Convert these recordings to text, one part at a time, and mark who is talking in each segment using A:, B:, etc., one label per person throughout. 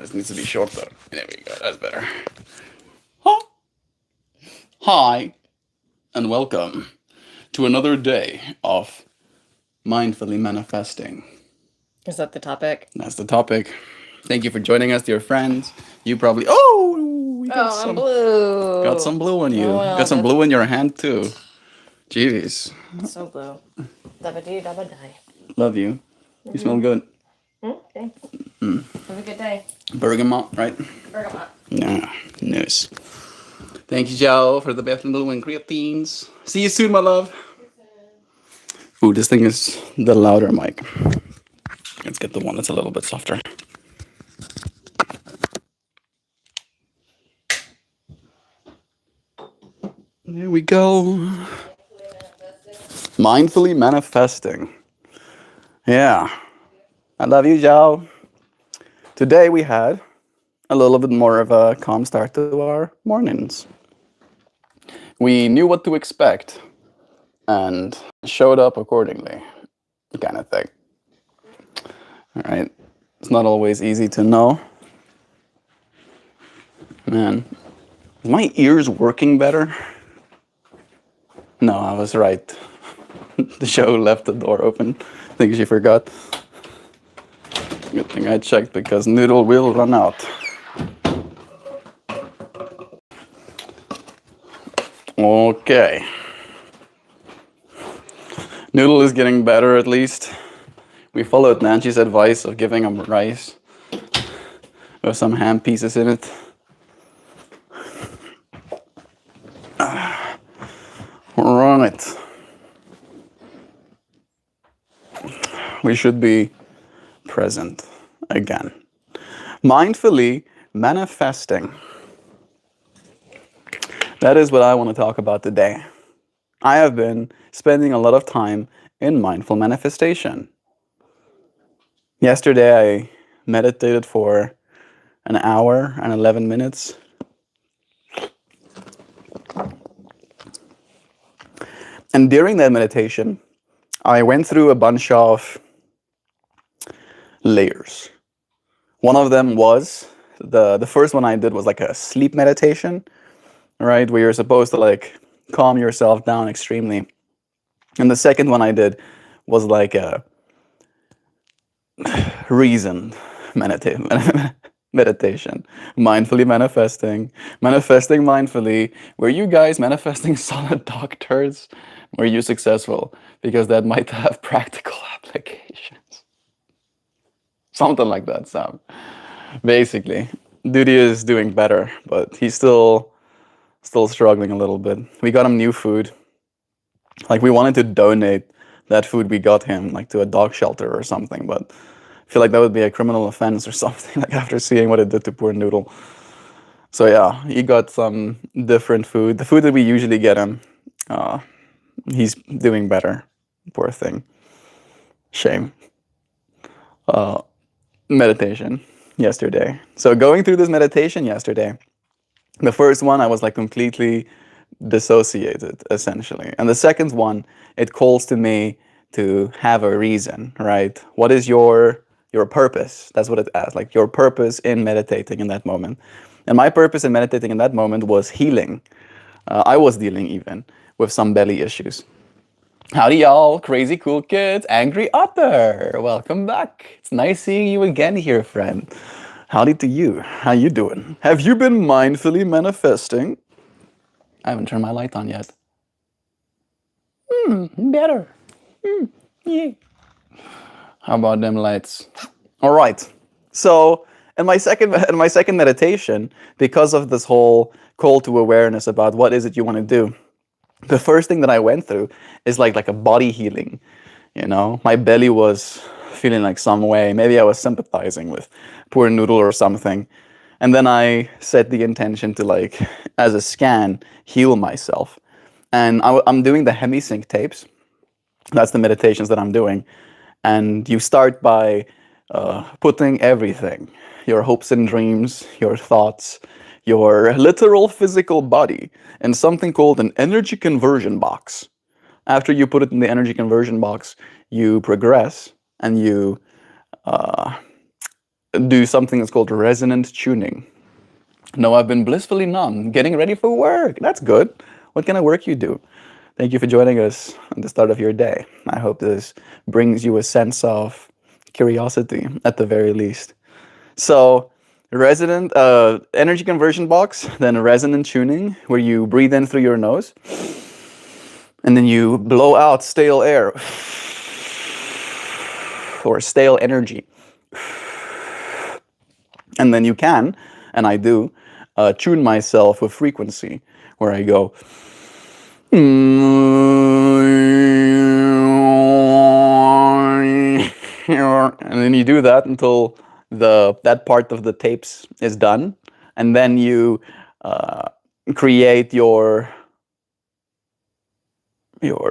A: this needs to be shorter. There we go, that's better. Huh? Hi, and welcome to another day of mindfully manifesting.
B: Is that the topic?
A: That's the topic. Thank you for joining us, dear friends. You probably we got
B: I'm blue.
A: got some blue on you.
B: Oh, well,
A: Got some blue in your hand too. Jeez.
B: So blue. Dabba dee dabba die.
A: Love you. You smell good.
B: Thanks. Have a good day.
A: Bergamot, right?
B: Bergamot.
A: Yeah, nice. Thank you, Joe, for the bathroom blue and creatines. See you soon, my love. Ooh, this thing is the louder mic. Let's get the one that's a little bit softer. There we go. Mindfully manifesting. Yeah. I love you, Joe. Today we had a little bit more of a calm start to our mornings. We knew what to expect and showed up accordingly, kind of thing. All right. It's not always easy to know. Man, is my ears working better? No, I was right. The show left the door open. I think she forgot. Good thing I checked because Noodle will run out. Okay. Noodle is getting better at least. We followed Nancy's advice of giving him rice with some ham pieces in it. Right. We should be present again. Mindfully manifesting. That is what I want to talk about today. I have been spending a lot of time in mindful manifestation. Yesterday I meditated for an hour and 11 minutes. And during that meditation, I went through a bunch of layers. One of them was, the first one I did was like a sleep meditation, right? Where you're supposed to like calm yourself down extremely. And the second one I did was like a reasoned meditation, mindfully manifesting mindfully. Were you guys manifesting solid doctors? Were you successful? Because that might have practical applications. Something like that, Sam. Basically, Duty is doing better, but he's still struggling a little bit. We got him new food. Like, we wanted to donate that food we got him, like, to a dog shelter or something, but I feel like that would be a criminal offense or something, like, after seeing what it did to poor Noodle. So yeah, he got some different food. The food that we usually get him, he's doing better. Poor thing. Shame. Meditation yesterday. So going through this meditation yesterday, the first one I was like completely dissociated, essentially. And the second one, it calls to me to have a reason, right? What is your purpose? That's what it asks, like your purpose in meditating in that moment. And my purpose in meditating in that moment was healing. I was dealing even with some belly issues. Howdy y'all, crazy cool kids, Angry Otter. Welcome back. It's nice seeing you again here, friend. Howdy to you. How you doing? Have you been mindfully manifesting? I haven't turned my light on yet. Better. Yeah. How about them lights? All right. So in my second meditation, because of this whole call to awareness about what is it you want to do, the first thing that I went through is like a body healing. You know, my belly was feeling like some way. Maybe I was sympathizing with poor Noodle or something. And then I set the intention to, like, as a scan, heal myself. And I'm doing the hemisync tapes. That's the meditations that I'm doing. And you start by putting everything, your hopes and dreams, your thoughts, your literal physical body, in something called an energy conversion box. After you put it in the energy conversion box, you progress and you do something that's called resonant tuning. No, I've been blissfully numb, getting ready for work. That's good. What kind of work you do? Thank you for joining us at the start of your day. I hope this brings you a sense of curiosity at the very least. So, resonant energy conversion box, then resonant tuning, where you breathe in through your nose, and then you blow out stale air or stale energy. And then you can, and I do, tune myself with frequency, where I go, and then you do that until that part of the tapes is done, and then you create your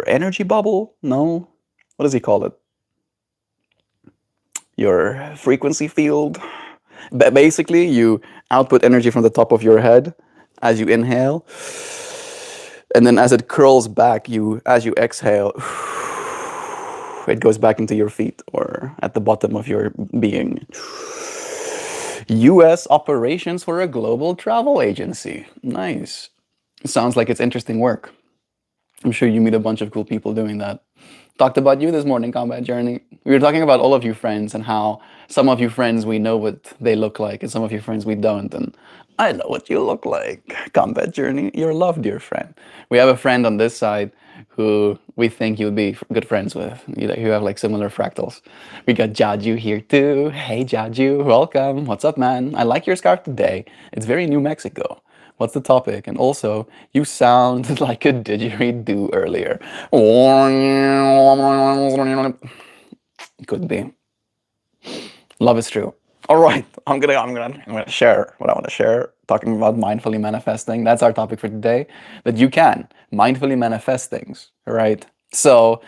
A: energy bubble. No, what does he call it? Your frequency field. Basically, you output energy from the top of your head as you inhale, and then as it curls back, as you exhale, it goes back into your feet or at the bottom of your being. U.S. operations for a global travel agency. Nice. Sounds like it's interesting work. I'm sure you meet a bunch of cool people doing that. Talked about you this morning, Combat Journey. We were talking about all of you friends and how some of you friends we know what they look like and some of you friends we don't. And I know what you look like, Combat Journey. You're loved, dear friend. We have a friend on this side who we think you'll be good friends with. You have like similar fractals. We got Jaju here too. Hey Jaju, welcome. What's up, man? I like your scarf today. It's very New Mexico. What's the topic? And also, you sound like a didgeridoo earlier. Could be. Love is true. All right, I'm gonna share what I want to share. Talking about mindfully manifesting. That's our topic for today. That you can mindfully manifest things. Right. So,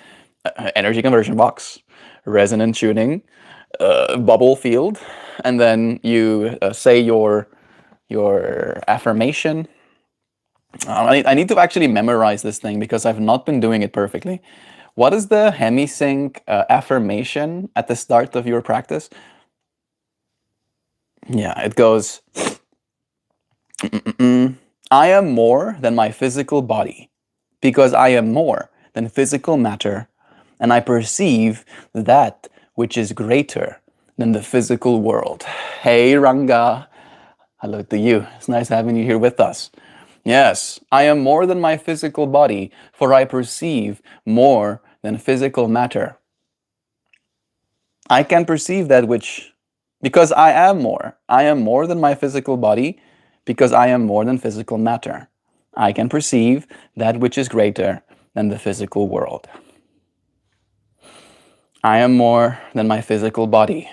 A: energy conversion box, resonant tuning, bubble field, and then you say your affirmation. I need to actually memorize this thing because I've not been doing it perfectly. What is the hemisync affirmation at the start of your practice? Yeah, it goes, I am more than my physical body because I am more than physical matter, and I perceive that which is greater than the physical world. Hey, Ranga. Hello to you. It's nice having you here with us. Yes, I am more than my physical body, for I perceive more than physical matter. I can perceive that which, because I am more. I am more than my physical body, because I am more than physical matter. I can perceive that which is greater than the physical world. I am more than my physical body,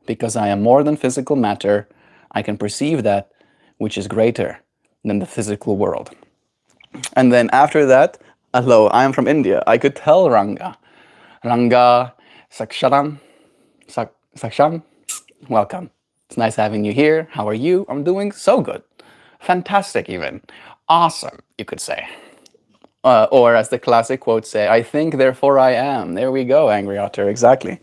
A: because I am more than physical matter. I can perceive that which is greater than the physical world. And then after that, hello, I am from India. I could tell Ranga. Ranga Saksharam. Saksham, welcome. It's nice having you here. How are you? I'm doing so good. Fantastic even. Awesome, you could say. Or as the classic quotes say, I think, therefore I am. There we go, Angry Otter, exactly.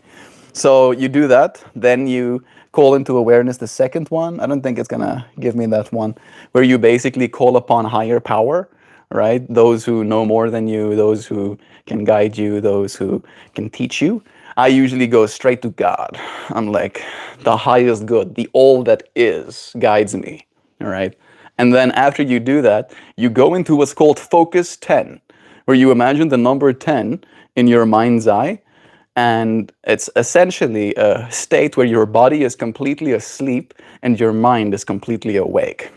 A: So you do that, then you call into awareness the second one. I don't think it's gonna give me that one, where you basically call upon higher power, right? Those who know more than you, those who can guide you, those who can teach you. I usually go straight to God. I'm like, the highest good, the all that is guides me, all right? And then after you do that, you go into what's called focus 10, where you imagine the number 10 in your mind's eye. And it's essentially a state where your body is completely asleep and your mind is completely awake.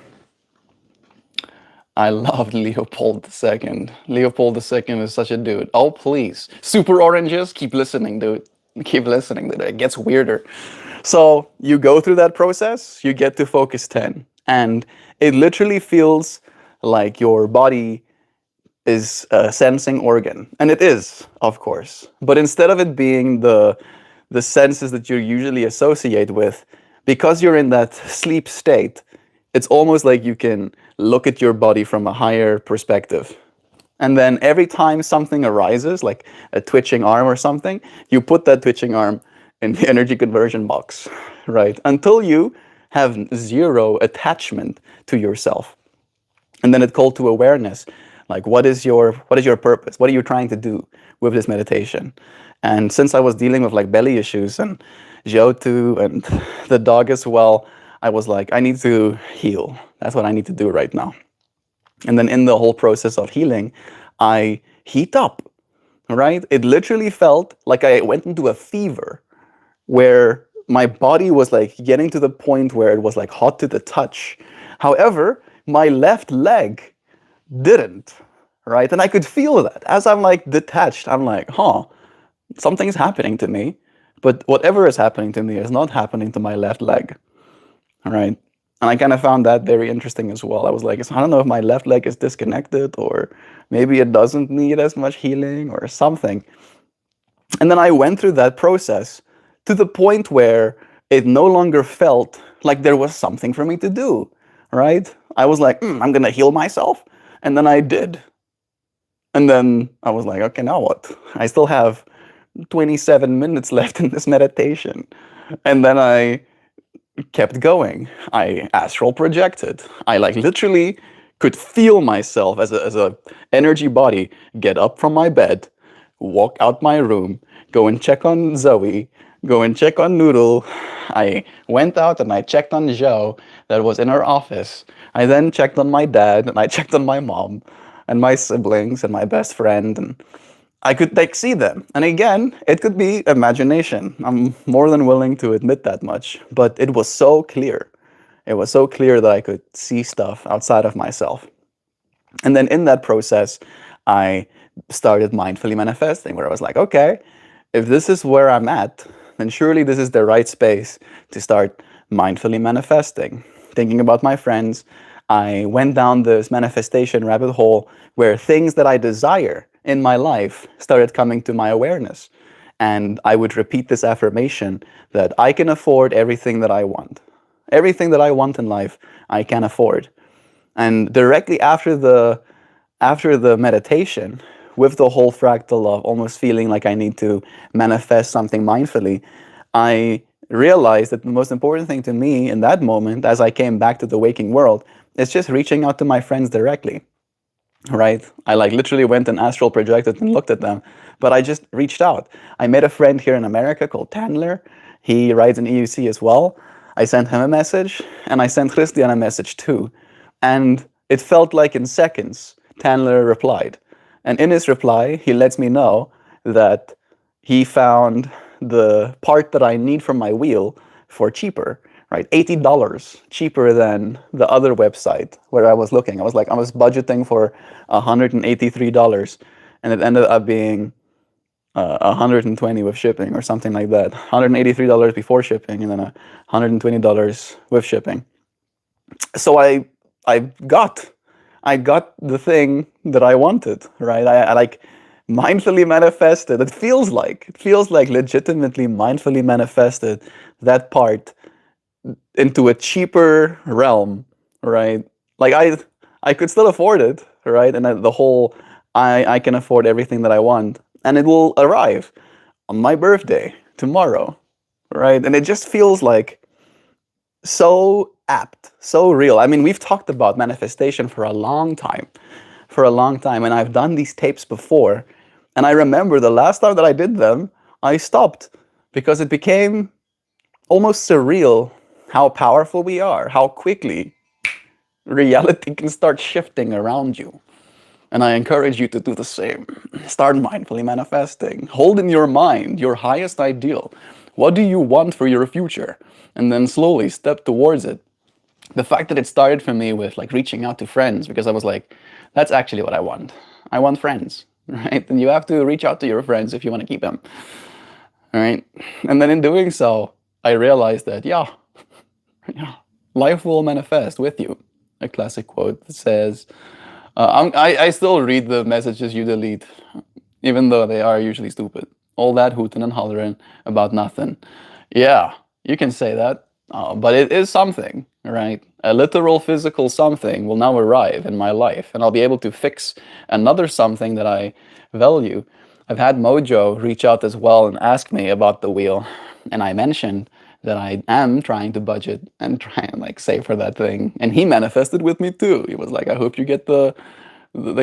A: I loved Leopold II. Leopold II is such a dude. Oh, please. Super oranges, keep listening, dude. Keep listening, dude. It gets weirder. So you go through that process, you get to focus 10. And it literally feels like your body is a sensing organ. And it is, of course. But instead of it being the senses that you usually associate with, because you're in that sleep state, it's almost like you can look at your body from a higher perspective. And then every time something arises, like a twitching arm or something, you put that twitching arm in the energy conversion box, right? Until you have zero attachment to yourself. And then it called to awareness, like what is your purpose? What are you trying to do with this meditation? And since I was dealing with like belly issues and Joe too, and the dog as well, I was like, I need to heal. That's what I need to do right now. And then in the whole process of healing, I heat up, right? It literally felt like I went into a fever where my body was like getting to the point where it was like hot to the touch. However, my left leg didn't, right? And I could feel that as I'm like detached. I'm like, something's happening to me, but whatever is happening to me is not happening to my left leg, right? And I kind of found that very interesting as well. I was like, I don't know if my left leg is disconnected or maybe it doesn't need as much healing or something. And then I went through that process to the point where it no longer felt like there was something for me to do, right? I was like, I'm going to heal myself. And then I did. And then I was like, okay, now what? I still have 27 minutes left in this meditation. And then I kept going. I astral projected. I like literally could feel myself as a energy body get up from my bed, walk out my room, go and check on Zoe, go and check on Noodle. I went out and I checked on Joe that was in her office. I then checked on my dad and I checked on my mom and my siblings and my best friend, and I could like see them. And again, it could be imagination. I'm more than willing to admit that much, but it was so clear. It was so clear that I could see stuff outside of myself. And then in that process, I started mindfully manifesting, where I was like, okay, if this is where I'm at, then surely this is the right space to start mindfully manifesting. Thinking about my friends, I went down this manifestation rabbit hole where things that I desire in my life started coming to my awareness. And I would repeat this affirmation that I can afford everything that I want. Everything that I want in life, I can afford. And directly after the meditation, with the whole fractal of almost feeling like I need to manifest something mindfully, I realized that the most important thing to me in that moment, as I came back to the waking world, is just reaching out to my friends directly, right? I like literally went and astral projected and looked at them, but I just reached out. I met a friend here in America called Tandler. He rides an EUC as well. I sent him a message, and I sent Christian a message too. And it felt like in seconds, Tandler replied. And in his reply, he lets me know that he found the part that I need for my wheel for cheaper, right? $80 cheaper than the other website where I was looking. I was budgeting for $183, and it ended up being $120 with shipping or something like that. $183 before shipping, and then $120 with shipping. So I got the thing that I wanted, right? I like mindfully manifested. It feels like legitimately mindfully manifested that part into a cheaper realm, right? Like I could still afford it, right? And the whole I can afford everything that I want, and it will arrive on my birthday tomorrow, right? And it just feels like so apt, so real. I mean, we've talked about manifestation for a long time, and I've done these tapes before, and I remember the last time that I did them, I stopped because it became almost surreal how powerful we are, how quickly reality can start shifting around you. And I encourage you to do the same. Start mindfully manifesting. Hold in your mind your highest ideal. What do you want for your future? And then slowly step towards it. The fact that it started for me with like reaching out to friends, because I was like, that's actually what I want. I want friends, right? And you have to reach out to your friends if you want to keep them, all right? And then in doing so, I realized that, yeah, life will manifest with you. A classic quote that says, I still read the messages you delete, even though they are usually stupid. All that hooting and hollering about nothing. Yeah, you can say that, but it is something, right? A literal physical something will now arrive in my life, and I'll be able to fix another something that I value. I've had Mojo reach out as well and ask me about the wheel, and I mentioned that I am trying to budget and try and like save for that thing. And he manifested with me too. He was like, "I hope you get the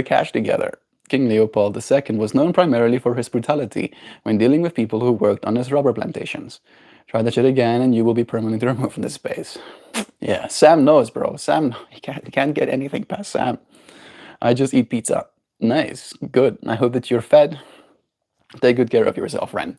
A: cash together." King Leopold II was known primarily for his brutality when dealing with people who worked on his rubber plantations. Try that shit again and you will be permanently removed from this space. Yeah, Sam knows, bro. Sam, you can't get anything past Sam. I just eat pizza. Nice, good. I hope that you're fed. Take good care of yourself, Ren.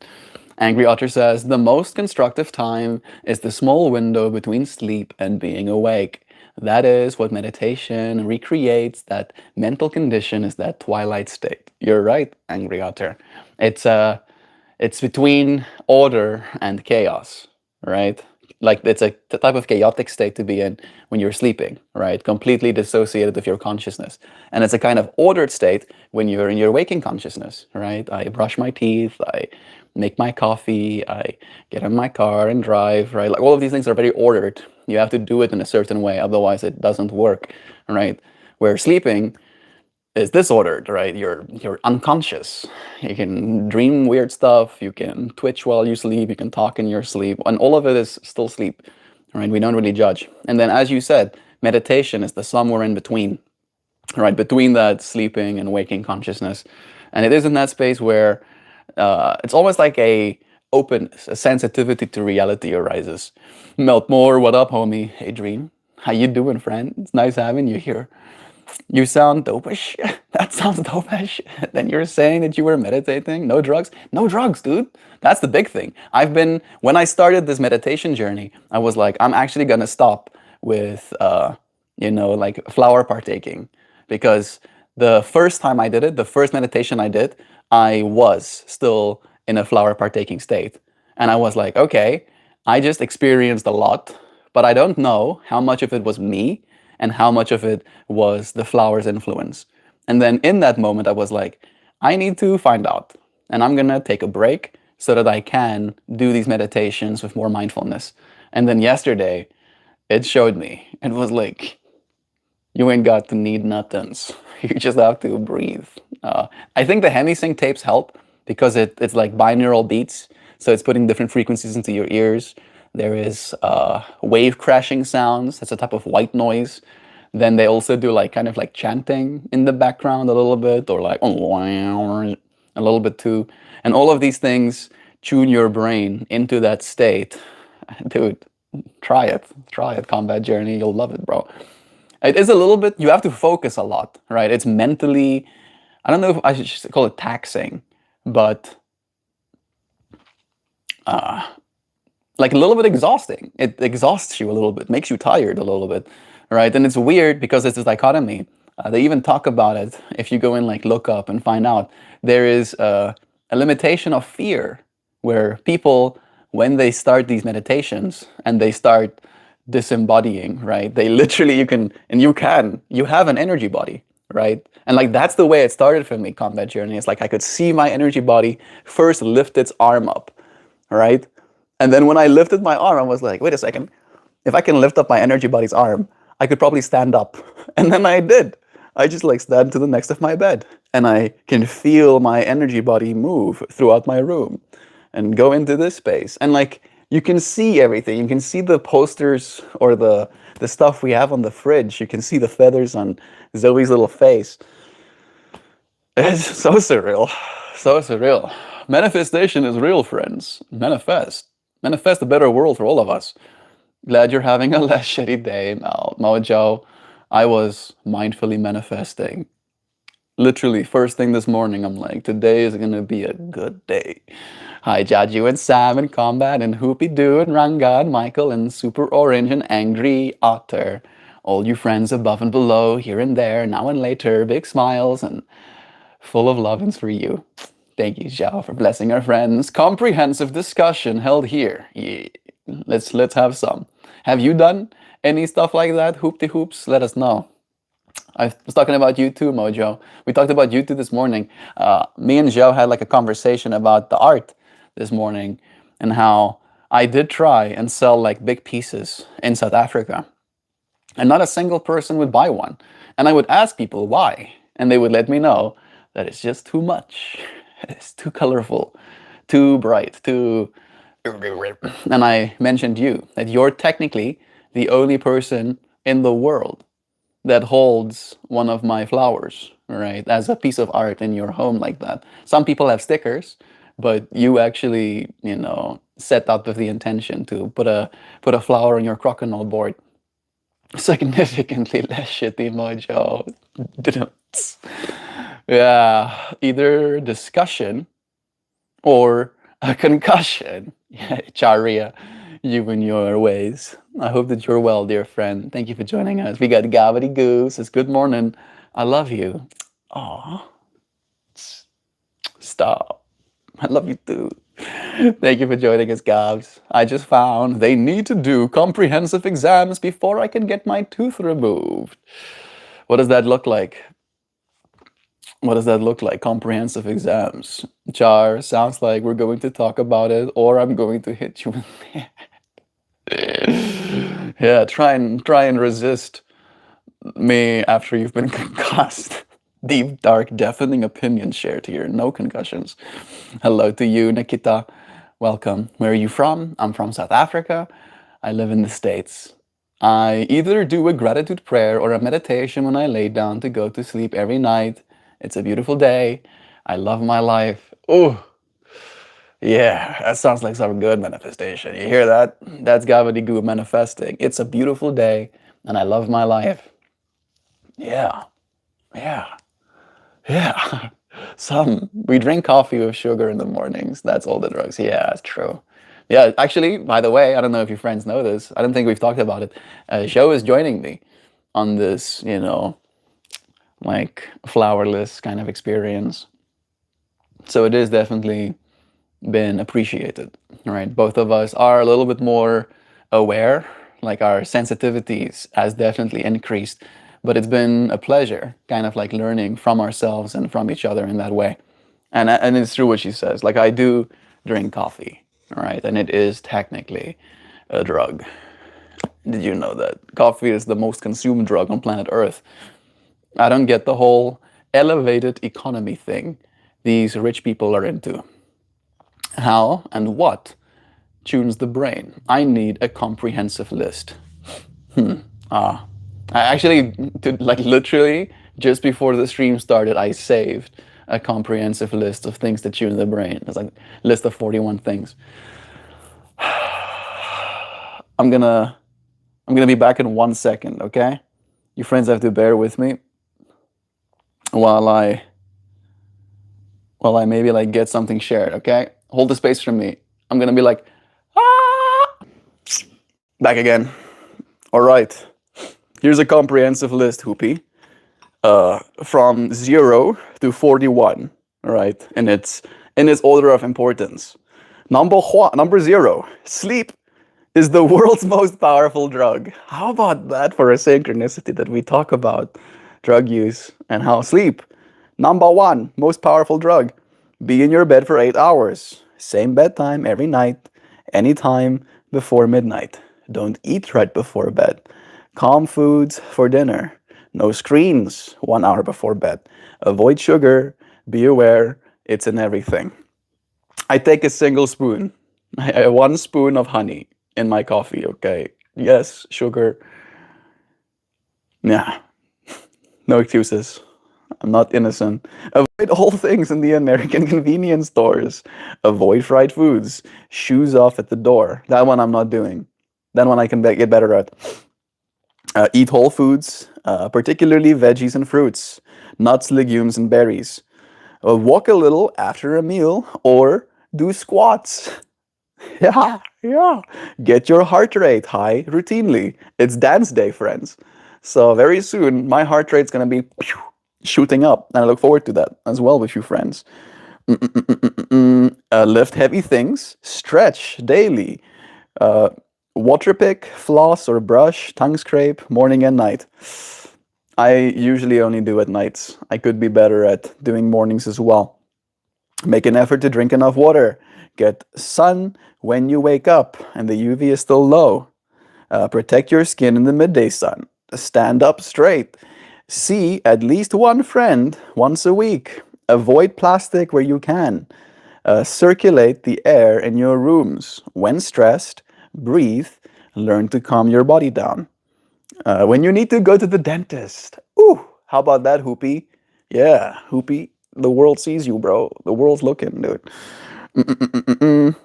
A: Angry Otter says, the most constructive time is the small window between sleep and being awake. That is what meditation recreates. That mental condition is that twilight state. You're right, Angry Otter. It's between order and chaos, right? Like it's a type of chaotic state to be in when you're sleeping, right? Completely dissociated with your consciousness. And it's a kind of ordered state when you're in your waking consciousness, right? I brush my teeth, I make my coffee, I get in my car and drive, right? Like all of these things are very ordered. You have to do it in a certain way, otherwise it doesn't work, right? Where sleeping is disordered, right? You're unconscious. You can dream weird stuff, you can twitch while you sleep, you can talk in your sleep, and all of it is still sleep, right? We don't really judge. And then, as you said, meditation is the somewhere in between, right? Between that sleeping and waking consciousness. And it is in that space where it's almost like a openness, a sensitivity to reality arises. Meltmore, what up, homie? Hey, Dream. How you doing, friend? It's nice having you here. You sound dope as shit. That sounds dope as shit. Then you're saying that you were meditating? No drugs? No drugs, dude. That's the big thing. When I started this meditation journey, I was like, I'm actually gonna stop with, like flower partaking. Because the first time I did it, the first meditation I did, I was still in a flower partaking state. And I was like, okay, I just experienced a lot, but I don't know how much of it was me and how much of it was the flower's influence. And then in that moment, I was like, I need to find out. And I'm gonna take a break so that I can do these meditations with more mindfulness. And then yesterday, it showed me. It was like, you ain't got to need nothings. You just have to breathe. I think the hemisync tapes help because it's like binaural beats. So it's putting different frequencies into your ears. There is wave crashing sounds. That's a type of white noise. Then they also do like kind of like chanting in the background a little bit, or like a little bit too. And all of these things tune your brain into that state. Dude, try it. Try it, Combat Journey. You'll love it, bro. It is a little bit, you have to focus a lot, right? It's mentally, I don't know if I should call it taxing, but like a little bit exhausting. It exhausts you a little bit, makes you tired a little bit, right? And it's weird because it's this dichotomy. They even talk about it. If you go and like look up and find out, there is a limitation of fear where people, when they start these meditations and they start disembodying, right? They literally, you have an energy body, right? And like that's the way it started for me, Combat Journey. It's like I could see my energy body first lift its arm up, right? And then when I lifted my arm, I was like, wait a second, if I can lift up my energy body's arm, I could probably stand up. And then I did. I just like stand to the next of my bed and I can feel my energy body move throughout my room and go into this space. And like, you can see everything. You can see the posters or the stuff we have on the fridge. You can see the feathers on Zoe's little face. It's so surreal. So surreal. Manifestation is real, friends. Manifest. Manifest a better world for all of us. Glad you're having a less shitty day, Mojo. I was mindfully manifesting. Literally, first thing this morning, I'm like, today is gonna be a good day. Hi, Jaju and Sam and Combat and Hoopy Doo and Ranga and Michael and Super Orange and Angry Otter. All you friends above and below, here and there, now and later, big smiles and full of lovings for you. Thank you, Zhao, for blessing our friends. Comprehensive discussion held here. Yeah. Let's have some. Have you done any stuff like that? Hoopty hoops? Let us know. I was talking about you too, Mojo. We talked about you too this morning. Me and Zhao had like a conversation about the art this morning and how I did try and sell like big pieces in South Africa. And not a single person would buy one. And I would ask people why. And they would let me know that it's just too much. It's too colorful, too bright, too. And I mentioned you, that you're technically the only person in the world that holds one of my flowers, right, as a piece of art in your home like that. Some people have stickers, but you actually, set out with the intention to put a flower on your crocodile board. Significantly less shitty mojo. Yeah, either discussion or a concussion. Yeah, Charia, you and your ways. I hope that you're well, dear friend. Thank you for joining us. We got Gavity Goose. It's good morning. I love you. Aw. Stop. I love you too. Thank you for joining us, Gabs. I just found they need to do comprehensive exams before I can get my tooth removed. What does that look like? What does that look like? Comprehensive exams. Char, sounds like we're going to talk about it, or I'm going to hit you with it. Yeah, try and resist me after you've been concussed. Deep, dark, deafening opinions shared here. No concussions. Hello to you, Nikita. Welcome. Where are you from? I'm from South Africa. I live in the States. I either do a gratitude prayer or a meditation when I lay down to go to sleep every night. It's a beautiful day. I love my life. Oh, yeah, that sounds like some good manifestation. You hear that? That's Goo manifesting. It's a beautiful day and I love my life. Yeah, yeah, yeah. We drink coffee with sugar in the mornings. That's all the drugs. Yeah, that's true. Yeah, actually, by the way, I don't know if your friends know this. I don't think we've talked about it. Joe is joining me on this, like flowerless kind of experience. So it is definitely been appreciated, right? Both of us are a little bit more aware, like our sensitivities has definitely increased, but it's been a pleasure kind of like learning from ourselves and from each other in that way. And it's true what she says, like I do drink coffee, right? And it is technically a drug. Did you know that coffee is the most consumed drug on planet Earth? I don't get the whole elevated economy thing these rich people are into. How and what tunes the brain? I need a comprehensive list. I actually, literally, just before the stream started, I saved a comprehensive list of things that tune the brain. It's like a list of 41 things. I'm gonna be back in 1 second, okay? You friends have to bear with me while I maybe like get something shared, okay? Hold the space for me. I'm gonna be like, ah! Back again. All right. Here's a comprehensive list, Hoopy. From 0 to 41, all right? And it's in its order of importance. Number 0, sleep is the world's most powerful drug. How about that for a synchronicity that we talk about drug use and how sleep? Number 1, most powerful drug. Be in your bed for 8 hours. Same bedtime every night, anytime before midnight. Don't eat right before bed. Calm foods for dinner. No screens 1 hour before bed. Avoid sugar. Be aware it's in everything. I take a single spoon, 1 spoon of honey in my coffee, okay? Yes, sugar. Nah, no excuses. I'm not innocent. Avoid all things in the American convenience stores. Avoid fried foods. Shoes off at the door. That one I'm not doing. That one I can get better at. Eat whole foods, particularly veggies and fruits, nuts, legumes, and berries. Walk a little after a meal or do squats. Yeah. Get your heart rate high routinely. It's dance day, friends. So very soon, my heart rate's going to be shooting up. And I look forward to that as well with you friends. Lift heavy things. Stretch daily. Water pick, floss or brush, tongue scrape, morning and night. I usually only do at nights. I could be better at doing mornings as well. Make an effort to drink enough water. Get sun when you wake up and the UV is still low. Protect your skin in the midday sun. Stand up straight. See at least one friend once a week. Avoid plastic where you can. Circulate the air in your rooms. When stressed, breathe. Learn to calm your body down. When you need to go to the dentist. Ooh, how about that, Hoopy? Yeah, Hoopy. The world sees you, bro. The world's looking, dude. Mm-mm-mm-mm-mm.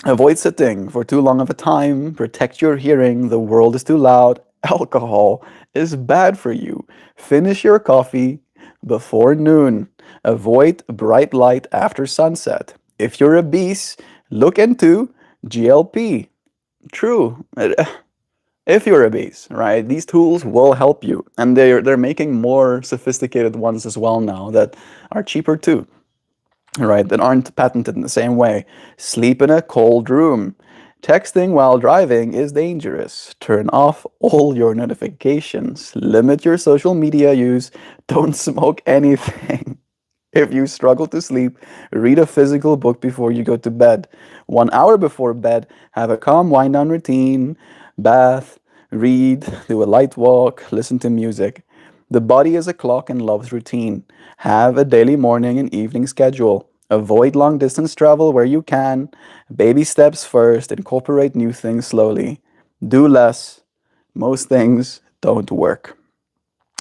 A: Avoid sitting for too long of a time. Protect your hearing. The world is too loud. Alcohol is bad for you. Finish your coffee before noon. Avoid bright light after sunset. If you're obese, look into GLP. True. If you're obese, right? These tools will help you, and they're making more sophisticated ones as well now that are cheaper too, right? That aren't patented in the same way. Sleep in a cold room. Texting while driving is dangerous. Turn off all your notifications. Limit your social media use. Don't smoke anything. If you struggle to sleep, read a physical book before you go to bed. 1 hour before bed, have a calm wind down routine, bath, read, do a light walk, listen to music. The body is a clock and loves routine. Have a daily morning and evening schedule. Avoid long distance travel where you can. Baby steps first, incorporate new things slowly. Do less. Most things don't work.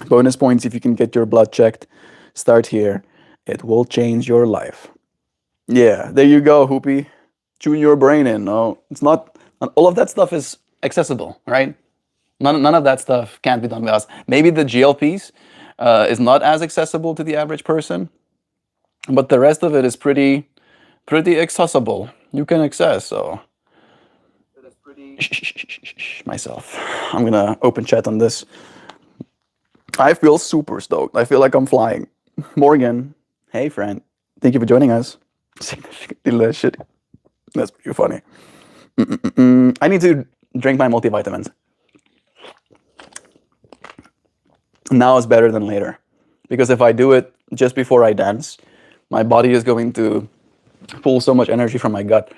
A: Bonus points if you can get your blood checked. Start here. It will change your life. Yeah, there you go, Hoopy. Tune your brain in. No, it's not all of that stuff is accessible, right? None of that stuff can't be done by us. Maybe the GLPs is not as accessible to the average person, but the rest of it is pretty accessible. You can access, so. Myself. I'm gonna open chat on this. I feel super stoked. I feel like I'm flying. Morgan, hey friend, thank you for joining us. Significantly less shitty. That's pretty funny. I need to drink my multivitamins. Now is better than later. Because if I do it just before I dance, my body is going to pull so much energy from my gut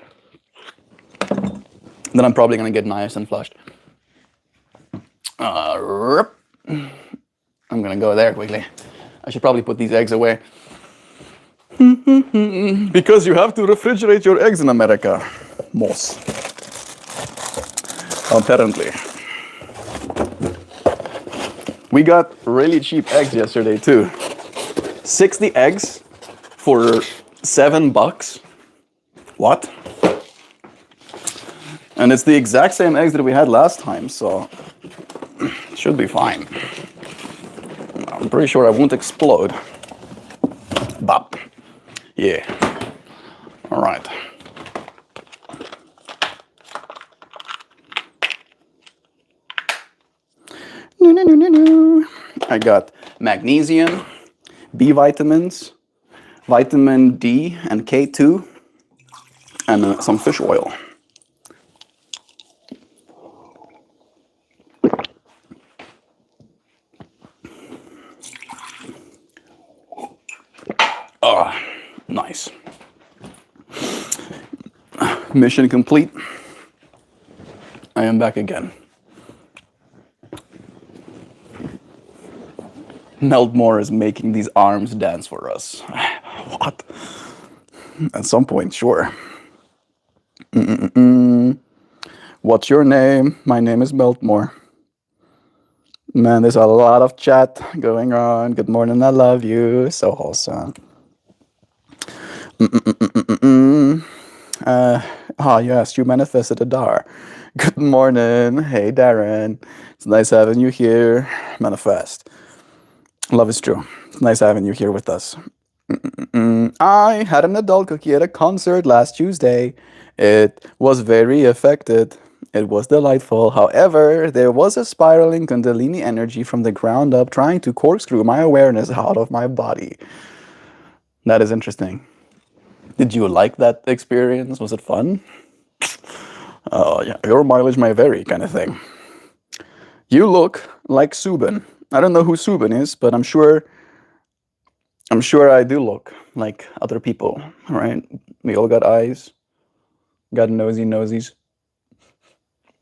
A: that I'm probably going to get nice and flushed. I'm going to go there quickly. I should probably put these eggs away. Because you have to refrigerate your eggs in America. Moss. Apparently. We got really cheap eggs yesterday too. 60 eggs for $7. What? And it's the exact same eggs that we had last time, so it should be fine. I'm pretty sure I won't explode. Bop. Yeah. All right. I got magnesium, B vitamins, vitamin D and K2, and some fish oil. Nice. Mission complete. I am back again. MeltMore is making these arms dance for us. What? At some point, sure. What's your name? My name is MeltMore. Man, there's a lot of chat going on. Good morning, I love you. So wholesome. Yes, you manifested a dar. Good morning. Hey, Darren. It's nice having you here. Manifest. Love is true. It's nice having you here with us. I had an adult cookie at a concert last Tuesday. It was very affected. It was delightful. However, there was a spiraling Kundalini energy from the ground up trying to corkscrew my awareness out of my body. That is interesting. Did you like that experience? Was it fun? Oh, yeah, your mileage may vary kind of thing. You look like Subin. I don't know who Subin is, but I'm sure I do look like other people, right? We all got eyes, got nosies,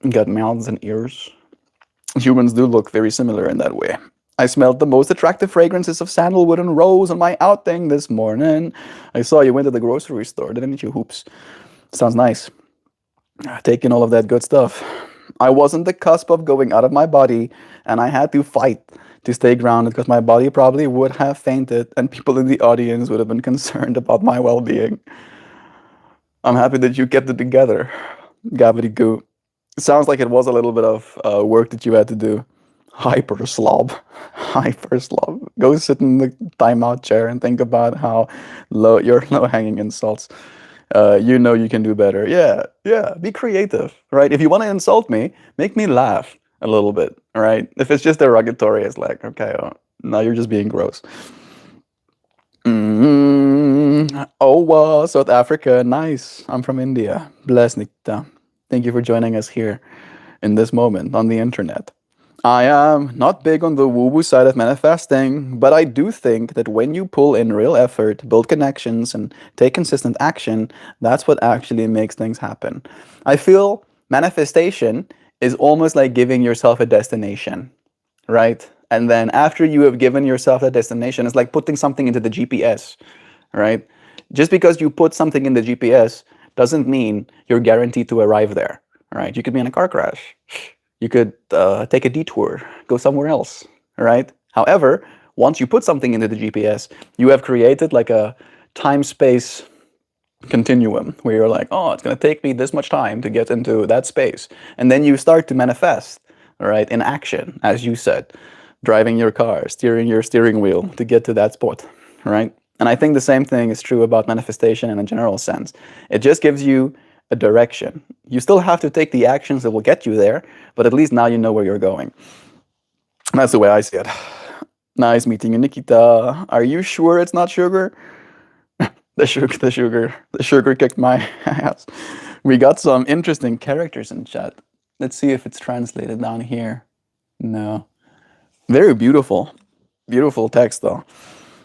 A: got mouths and ears. Humans do look very similar in that way. I smelled the most attractive fragrances of sandalwood and rose on my outing this morning. I saw you went to the grocery store, didn't you? Hoops. Sounds nice. Taking all of that good stuff. I was on the cusp of going out of my body, and I had to fight to stay grounded because my body probably would have fainted, and people in the audience would have been concerned about my well being. I'm happy that you kept it together. Gavity goo. Sounds like it was a little bit of work that you had to do. Hyper slob. Hyper slob. Go sit in the timeout chair and think about how your low hanging insults. You know you can do better. Yeah. Be creative, right? If you want to insult me, make me laugh a little bit, right? If it's just derogatory, it's like, okay, now you're just being gross. Oh, South Africa, nice. I'm from India. Bless Nikita. Thank you for joining us here in this moment on the internet. I am not big on the woo-woo side of manifesting, but I do think that when you pull in real effort, build connections, and take consistent action, that's what actually makes things happen. I feel manifestation is almost like giving yourself a destination, right? And then after you have given yourself that destination, it's like putting something into the GPS, right? Just because you put something in the GPS doesn't mean you're guaranteed to arrive there, right? You could be in a car crash. You could take a detour, go somewhere else, right? However, once you put something into the GPS, you have created like a time-space continuum where you're like, oh, it's going to take me this much time to get into that space. And then you start to manifest, right, in action, as you said, driving your car, steering your steering wheel to get to that spot, right? And I think the same thing is true about manifestation in a general sense. It just gives you a direction. You still have to take the actions that will get you there, but at least now you know where you're going. That's the way I see it. Nice meeting you, Nikita. Are you sure it's not sugar? The sugar kicked my ass. We got some interesting characters in chat. Let's see if it's translated down here. No. Very beautiful. Beautiful text, though.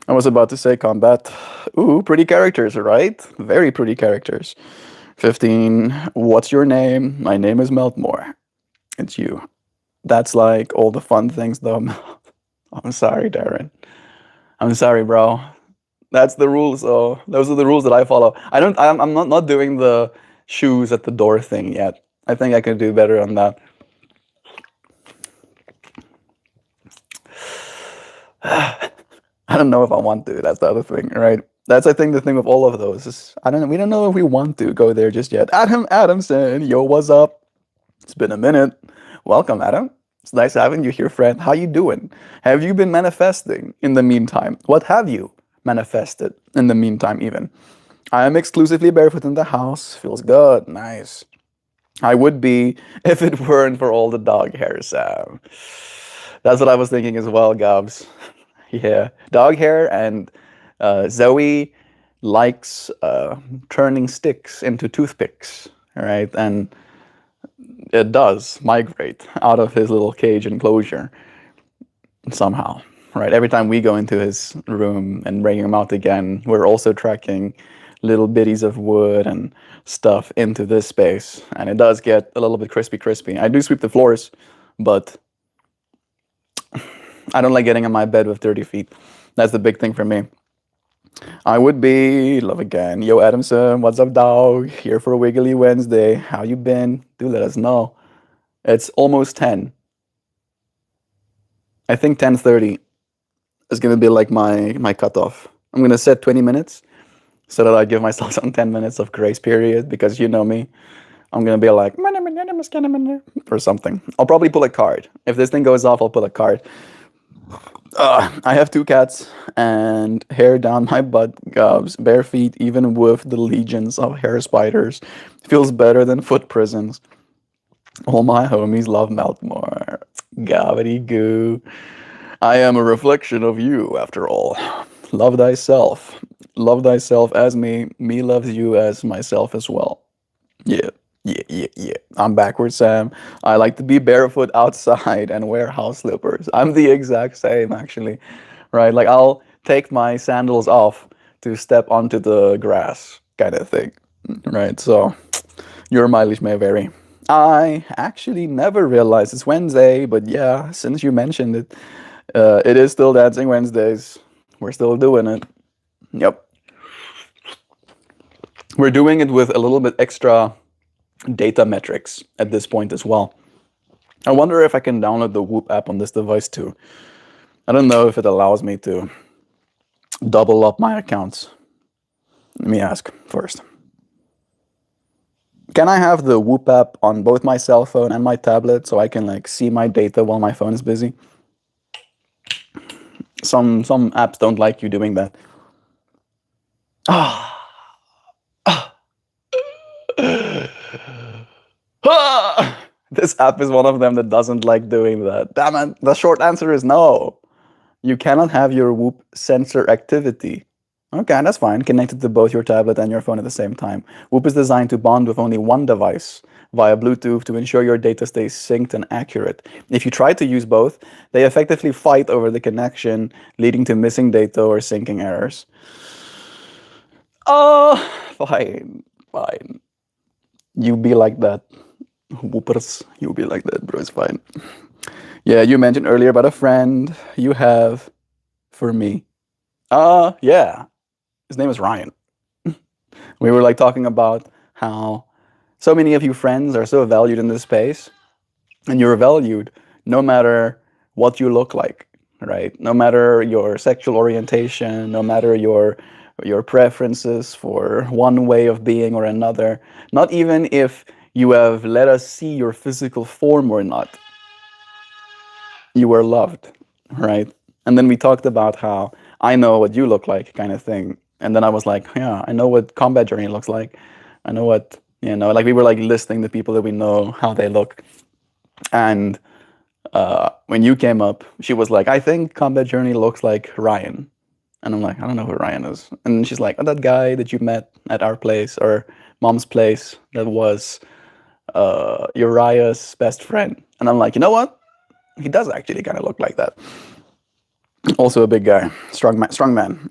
A: I was about to say combat. Ooh, pretty characters, right? Very pretty characters. 15. What's your name? My name is MeltMore. It's you. That's like all the fun things, though. I'm sorry, Darren. I'm sorry, bro. That's the rules. So those are the rules that I follow. I'm not doing the shoes at the door thing yet. I think I can do better on that. I don't know if I want to. That's the other thing, right? That's, I think, the thing with all of those is we don't know if we want to go there just yet. Adam Adamson, yo, what's up? It's been a minute. Welcome, Adam. It's nice having you here, friend. How you doing? Have you been manifesting in the meantime? What have you manifested in the meantime, even? I am exclusively barefoot in the house. Feels good. Nice. I would be if it weren't for all the dog hair, Sam. That's what I was thinking as well, Gabs. Yeah, dog hair, and Zoe likes turning sticks into toothpicks, right? And it does migrate out of his little cage enclosure somehow, right? Every time we go into his room and bring him out again, we're also tracking little bitties of wood and stuff into this space, and it does get a little bit crispy. I do sweep the floors, but I don't like getting in my bed with dirty feet. That's the big thing for me. I would be, love again. Yo, Adamson, what's up, dog? Here for a Wiggly Wednesday. How you been? Do let us know. It's almost 10. I think 10:30 is going to be like my cutoff. I'm going to set 20 minutes so that I give myself some 10 minutes of grace period, because you know me. I'm going to be like, or something. I'll probably pull a card. If this thing goes off, I'll pull a card. I have 2 cats and hair down my butt, Gobs. Bare feet, even with the legions of hair spiders. Feels better than foot prisons. All my homies love MeltMore. Gavity goo. I am a reflection of you, after all. Love thyself. Love thyself as me. Me loves you as myself as well. Yeah. I'm backwards, Sam. I like to be barefoot outside and wear house slippers. I'm the exact same, actually. Right? Like, I'll take my sandals off to step onto the grass, kind of thing. Right? So, your mileage may vary. I actually never realized it's Wednesday, but yeah, since you mentioned it, It is still Dancing Wednesdays. We're still doing it. Yep. We're doing it with a little bit extra data metrics at this point as well. I wonder if I can download the Whoop app on this device too. I don't know if it allows me to double up my accounts. Let me ask first. Can I have the Whoop app on both my cell phone and my tablet so I can like see my data while my phone is busy? Some apps don't like you doing that. This app is one of them that doesn't like doing that. Damn it. The short answer is no. You cannot have your Whoop sensor activity. Okay, that's fine. Connected to both your tablet and your phone at the same time. Whoop is designed to bond with only one device via Bluetooth to ensure your data stays synced and accurate. If you try to use both, they effectively fight over the connection, leading to missing data or syncing errors. Oh, fine. You be like that. Whoopers, you be like that, bro. It's fine. Yeah, you mentioned earlier about a friend you have for me. Yeah. His name is Ryan. We were like talking about how so many of you friends are so valued in this space, and you're valued no matter what you look like, right? No matter your sexual orientation, no matter your preferences for one way of being or another, not even if you have let us see your physical form or not, you are loved, right? And then we talked about how I know what you look like, kind of thing. And then I was like, yeah, I know what Combat Journey looks like. I know what, like we were like listing the people that we know, how they look. And when you came up, she was like, I think Combat Journey looks like Ryan. And I'm like, I don't know who Ryan is. And she's like, oh, that guy that you met at our place or mom's place that was Uriah's best friend. And I'm like, you know what? He does actually kind of look like that. Also a big guy, strong man.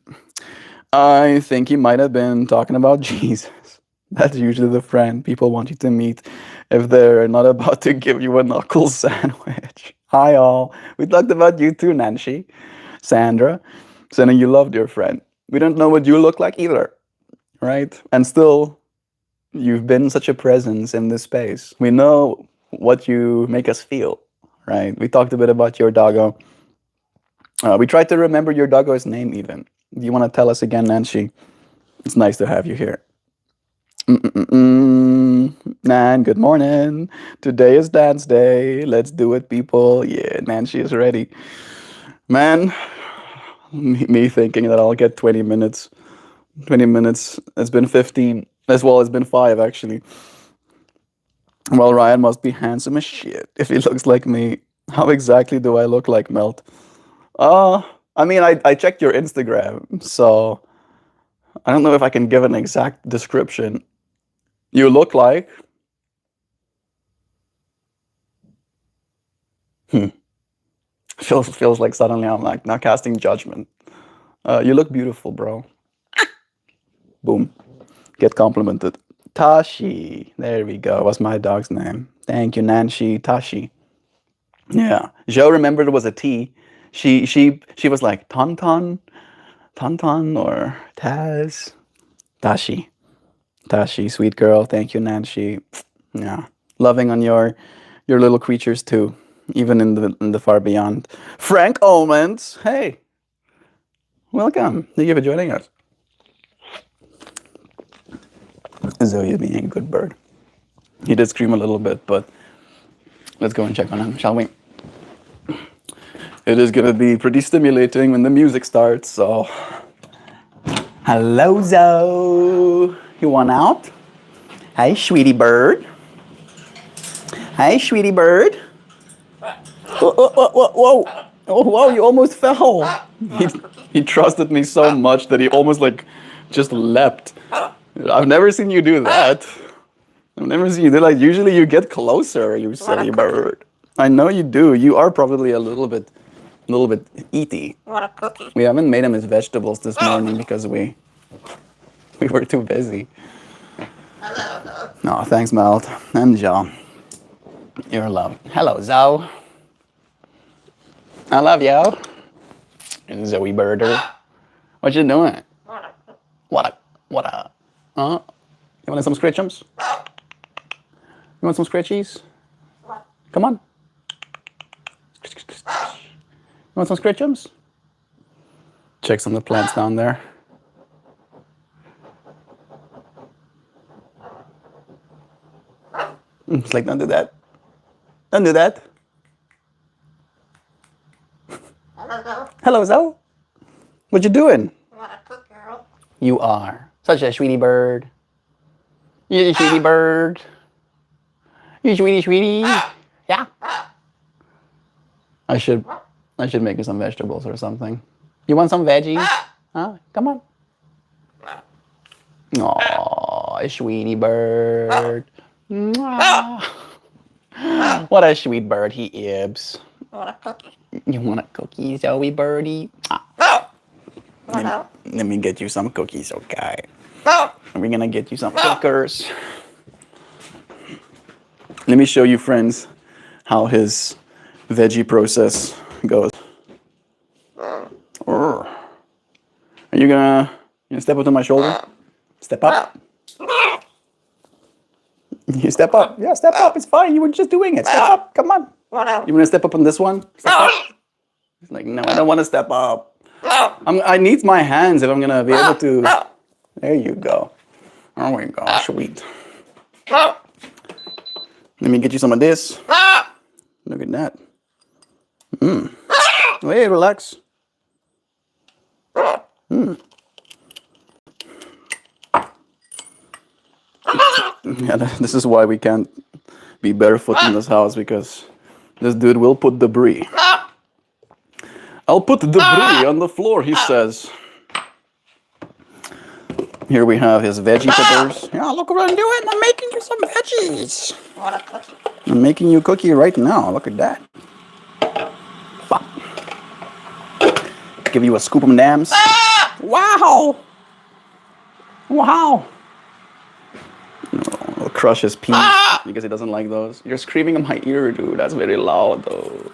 A: I think he might have been talking about Jesus. That's usually the friend people want you to meet if they're not about to give you a knuckle sandwich. Hi all. We talked about you too, Nancy. Sandra, saying you loved your friend. We don't know what you look like either, right? And still, you've been such a presence in this space. We know what you make us feel, right? We talked a bit about your doggo. We tried to remember your doggo's name even. Do you want to tell us again, Nancy? It's nice to have you here. Nan, good morning. Today is dance day. Let's do it, people. Yeah, Nancy is ready. Man, me thinking that I'll get 20 minutes. 20 minutes. It's been 15. As well, it's been 5, actually. Well, Ryan must be handsome as shit if he looks like me. How exactly do I look like, Melt? I mean, I checked your Instagram, so I don't know if I can give an exact description. You look like... Feels like suddenly I'm like now casting judgment. You look beautiful, bro. Boom. Get complimented. Tashi. There we go. What's my dog's name? Thank you, Nancy. Tashi. Yeah. Joe remembered it was a T. She was like Tonton or Taz. Tashi. Tashi, sweet girl. Thank you, Nancy. Yeah. Loving on your little creatures too, even in the far beyond. Frank Omens. Hey. Welcome. Thank you for joining us. Zoe is being a good bird. He did scream a little bit, but let's go and check on him, shall we? It is going to be pretty stimulating when the music starts, so... Hello, Zoe. You want out? Hey, sweetie bird. Hey, sweetie bird. Whoa. Oh, wow, you almost fell. He trusted me so much that he almost like just leapt. I've never seen you do that. I've never seen you do like, usually you get closer, you silly bird. I know you do. You are probably a little bit eaty.
B: What a cookie.
A: We haven't made him his vegetables this morning because we were too busy.
B: Hello.
A: No, thanks, Melt. And Joe. You're loved. Hello, Zoe. I love you. Zoe Birder. What you doing? What a, you want some scritchums? You want some scritchies? Come on. You want some scritchums? Check some of the plants down there. It's like, don't do that. Don't do that. Hello, Zoe. What you doing? You are such a sweetie bird. You're a sweetie bird. You sweetie. Yeah. I should make you some vegetables or something. You want some veggies? Huh? Come on. Aw, sweetie bird. Mwah. What a sweet bird he is. You want a cookie, Zoe Birdie? Let me get you some cookies, okay? We're gonna get you some cookies. Let me show you, friends, how his veggie process goes. Are you gonna step up to my shoulder? Step up. You step up. Yeah, step up. It's fine. You were just doing it. Step up. Come on. You want to step up on this one? Step up. He's like, no, I don't want to step up. I need my hands if I'm gonna be able to. There you go. Oh my gosh, sweet. Let me get you some of this. Look at that. Hey, relax. Yeah, this is why we can't be barefoot in this house, because this dude will put debris. I'll put debris on the floor, he says. Here we have his veggie peppers. Yeah, look what I'm doing. I'm making you some veggies. I'm making you a cookie right now. Look at that. Bop. Give you a scoop of dams. Wow. Wow. I'll crush his peas because he doesn't like those. You're screaming in my ear, dude. That's very loud, though.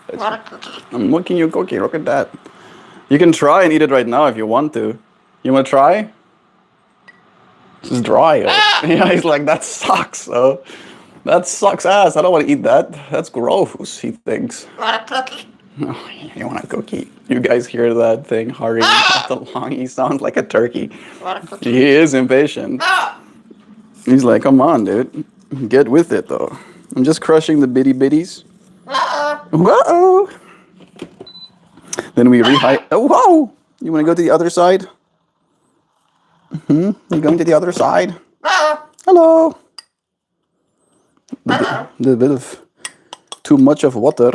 A: I'm making you a cookie. Look at that. You can try and eat it right now if you want to. You want to try? It's dry. Yeah, he's like, that sucks. That sucks ass. I don't want to eat that. That's gross, he thinks. Oh, you want a cookie? You guys hear that thing hurrying off the lung? He sounds like a turkey. He is impatient. He's like, come on, dude. Get with it, though. I'm just crushing the bitty bitties. Whoa! Then we rehydrate. Oh, whoa! You want to go to the other side? You going to the other side? Hello! A bit of too much of water.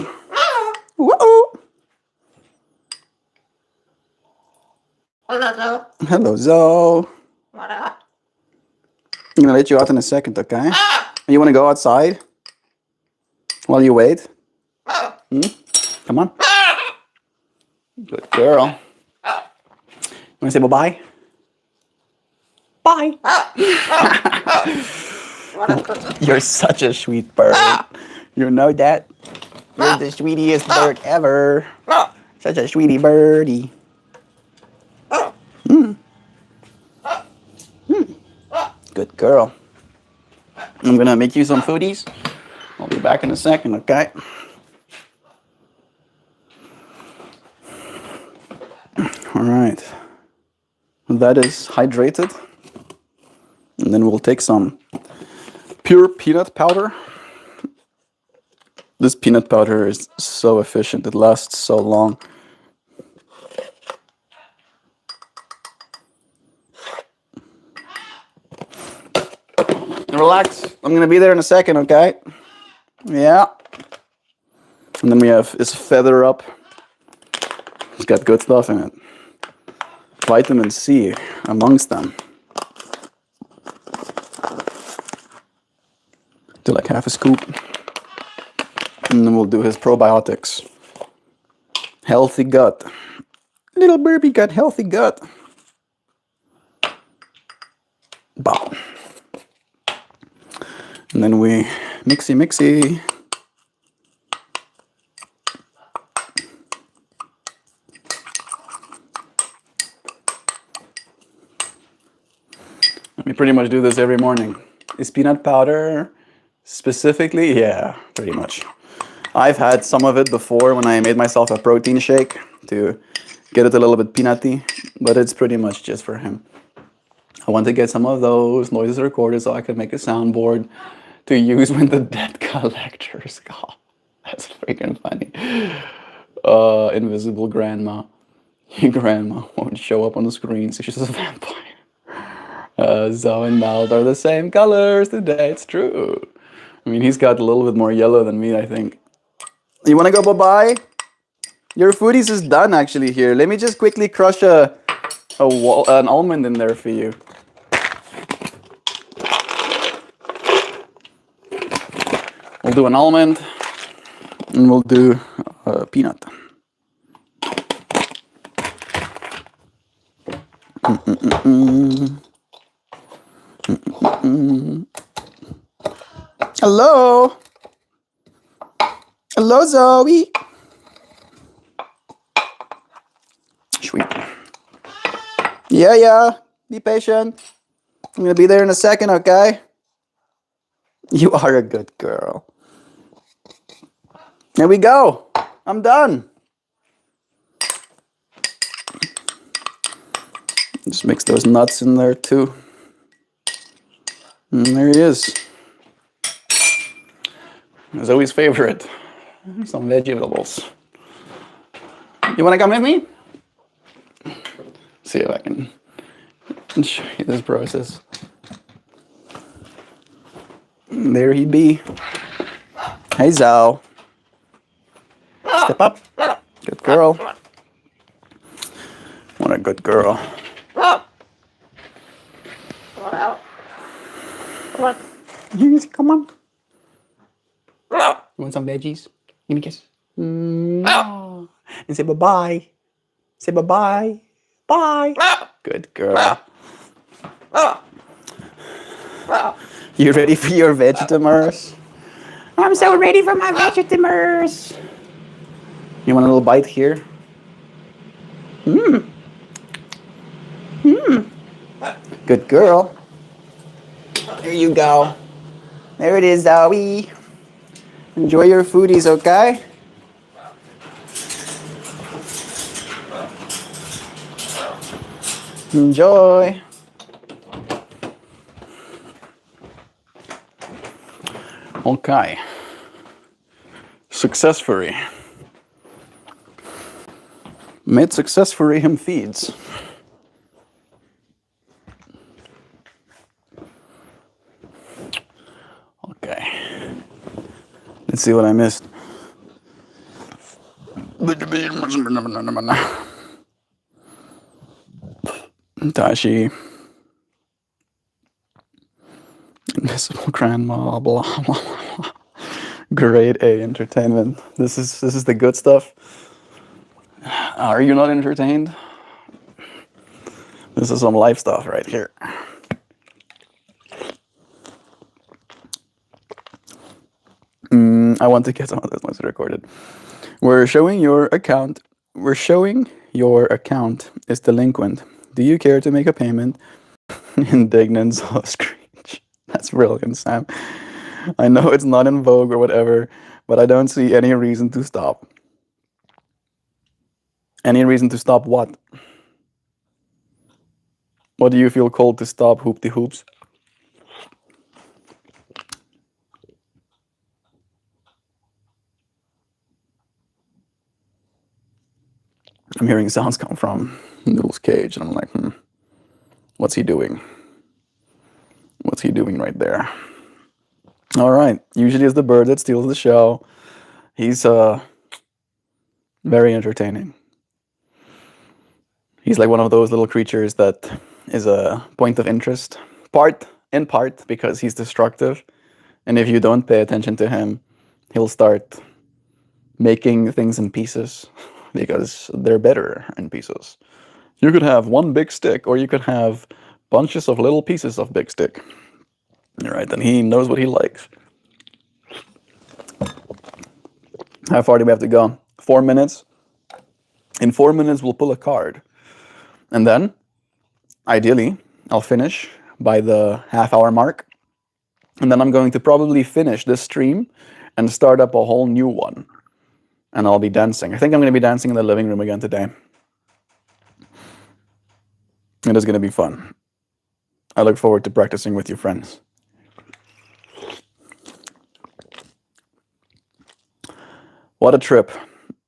A: Whoa! Hello, Zoe. I'm gonna let you out in a second, okay? You wanna go outside while you wait? Come on. Good girl. You wanna say bye-bye? Bye. You're such a sweet bird. You know that? You're the sweetest bird ever. Such a sweetie birdie. Good girl. I'm gonna make you some foodies. I'll be back in a second, okay? All right. That is hydrated. And then we'll take some pure peanut powder. This peanut powder is so efficient. It lasts so long. Relax. I'm gonna be there in a second, okay? Yeah. And then we have this feather up. It's got good stuff in it. Vitamin C amongst them. Do like half a scoop. And then we'll do his probiotics. Healthy gut. Little baby got healthy gut. Bow. And then we mixy. We pretty much do this every morning. Is peanut powder specifically? Yeah, pretty much. I've had some of it before when I made myself a protein shake to get it a little bit peanutty, but it's pretty much just for him. I want to get some of those noises recorded so I can make a soundboard to use when the debt collectors call. That's freaking funny. Invisible grandma. Your grandma won't show up on the screen, so she's a vampire. Zoe and Meld are the same colors today. It's true. I mean, he's got a little bit more yellow than me, I think. You want to go bye-bye? Your foodies is done, actually, here. Let me just quickly crush an almond in there for you. We'll do an almond, and we'll do a peanut. Hello? Hello, Zoe? Sweet. Yeah. Be patient. I'm gonna be there in a second, okay? You are a good girl. There we go. I'm done. Just mix those nuts in there too. And there he is. Zoe's favorite. Some vegetables. You want to come with me? See if I can show you this process. There he be. Hey, Zoe. Step up. Good girl. What a good girl. Come on. You want some veggies? Give me a kiss. And say bye-bye. Say bye-bye. Bye. Good girl. You ready for your Vegetamers? I'm so ready for my Vegetamers. You want a little bite here? Good girl. There you go. There it is, Zoe. Enjoy your foodies, okay? Enjoy. Okay. Successfully. Made successfully him feeds. Okay. Let's see what I missed. Tashi. Invisible grandma, blah, blah, blah. Grade A entertainment. This is the good stuff. Are you not entertained? This is some life stuff right here. I want to get some of this noise recorded. We're showing your account is delinquent. Do you care to make a payment? Indignant Zoe screech. That's brilliant, Sam. I know it's not in vogue or whatever, but I don't see any reason to stop. Any reason to stop what? What do you feel called to stop, Hoopty Hoops? I'm hearing sounds come from Noodle's cage, and I'm like, what's he doing? What's he doing right there? All right. Usually it's the bird that steals the show. He's very entertaining. He's like one of those little creatures that is a point of interest, in part because he's destructive. And if you don't pay attention to him, he'll start making things in pieces because they're better in pieces. You could have one big stick, or you could have bunches of little pieces of big stick. All right, then he knows what he likes. How far do we have to go? 4 minutes? In 4 minutes, we'll pull a card. And then, ideally, I'll finish by the half-hour mark. And then I'm going to probably finish this stream and start up a whole new one. And I'll be dancing. I think I'm going to be dancing in the living room again today. It is going to be fun. I look forward to practicing with you, friends. What a trip.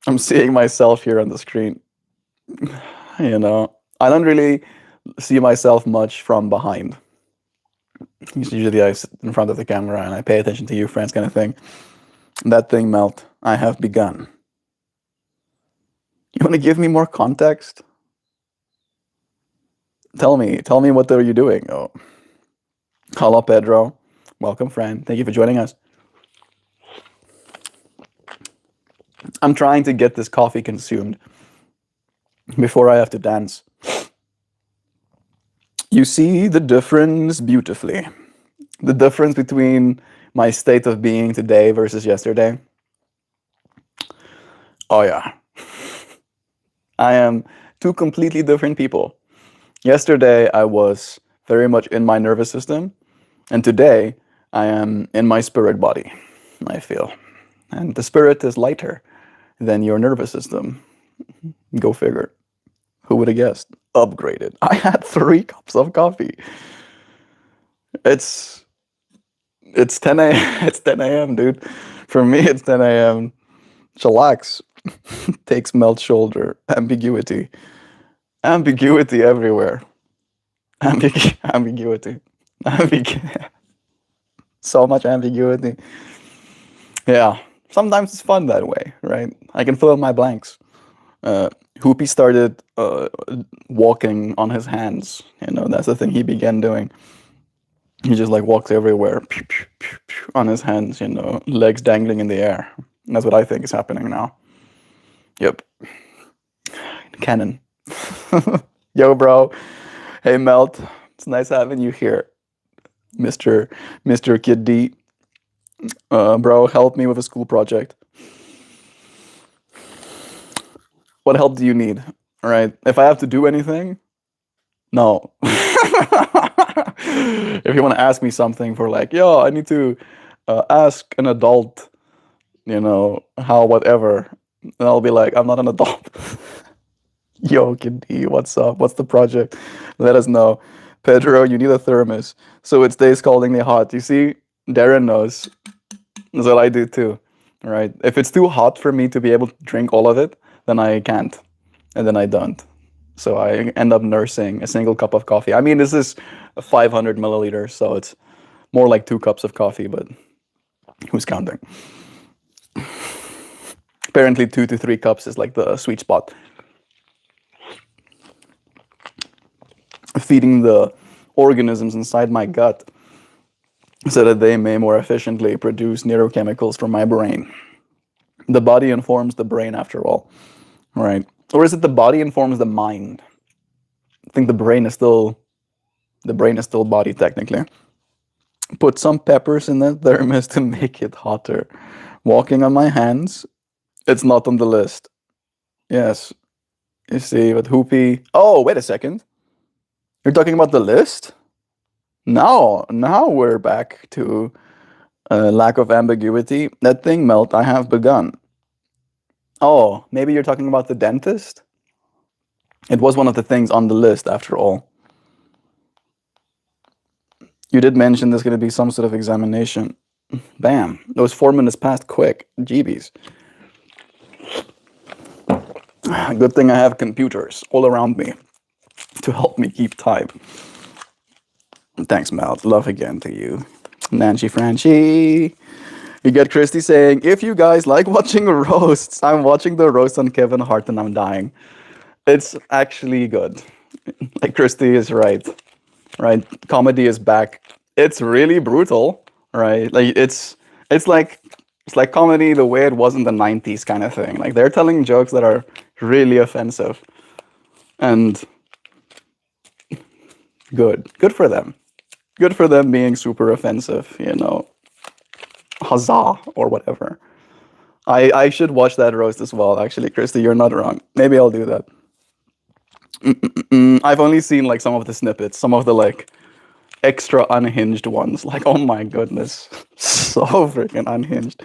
A: I'm seeing myself here on the screen. You know, I don't really see myself much from behind. Usually I sit in front of the camera and I pay attention to you, friends, kind of thing. That thing, Melt, I have begun. You want to give me more context? Tell me what are you doing? Oh, hello, Pedro. Welcome, friend. Thank you for joining us. I'm trying to get this coffee consumed before I have to dance. You see the difference beautifully. The difference between my state of being today versus yesterday. Oh yeah. I am two completely different people. Yesterday I was very much in my nervous system, and today I am in my spirit body, I feel. And the spirit is lighter than your nervous system. Go figure. Who would have guessed? Upgraded. I had 3 cups of coffee. It's 10 a.m. It's 10 a.m., dude. For me, it's 10 a.m. Chillax. Takes Melt shoulder. Ambiguity. Ambiguity everywhere. Ambiguity. So much ambiguity. Yeah. Sometimes it's fun that way, right? I can fill in my blanks. Hoopy started walking on his hands. You know, that's the thing he began doing. He just like walks everywhere on his hands, you know, legs dangling in the air. And that's what I think is happening now. Yep. Canon. Yo, bro. Hey, Melt. It's nice having you here. Mr. Kid D. Bro, help me with a school project. What help do you need? All right. If I have to do anything, no. If you want to ask me something for like, yo, I need to ask an adult, you know, how whatever, and I'll be like, I'm not an adult. Yo, Kid D, what's up? What's the project? Let us know. Pedro, you need a thermos so it stays scaldingly hot. You see, Darren knows. That's what I do too. Right? If it's too hot for me to be able to drink all of it, then I can't, and then I don't. So I end up nursing a single cup of coffee. I mean, this is 500 milliliters, so it's more like 2 cups of coffee, but who's counting? Apparently 2 to 3 cups is like the sweet spot. Feeding the organisms inside my gut so that they may more efficiently produce neurochemicals from my brain. The body informs the brain, after all, right? Or is it the body informs the mind? I think the brain is still body, technically. Put some peppers in the thermos to make it hotter. Walking on my hands, it's not on the list. Yes. You see, with Hoopy. Oh, wait a second. You're talking about the list? Now we're back to lack of ambiguity. That thing, Melt, I have begun. Oh, maybe you're talking about the dentist? It was one of the things on the list, after all. You did mention there's going to be some sort of examination. Bam. Those 4 minutes passed quick. GBs. Good thing I have computers all around me to help me keep time. Thanks, Mel. Love again to you. Nancy Franchi. You get Christy saying, if you guys like watching roasts, I'm watching the roast on Kevin Hart and I'm dying. It's actually good. Like Christy is right. Right? Comedy is back. It's really brutal, right? Like it's like comedy the way it was in the 90s kind of thing. Like they're telling jokes that are really offensive. And good for them. Good for them being super offensive, you know. Huzzah or whatever. I should watch that roast as well, actually, Christy. You're not wrong. Maybe I'll do that. I've only seen like some of the snippets, some of the like extra unhinged ones. Like, oh my goodness, so freaking unhinged.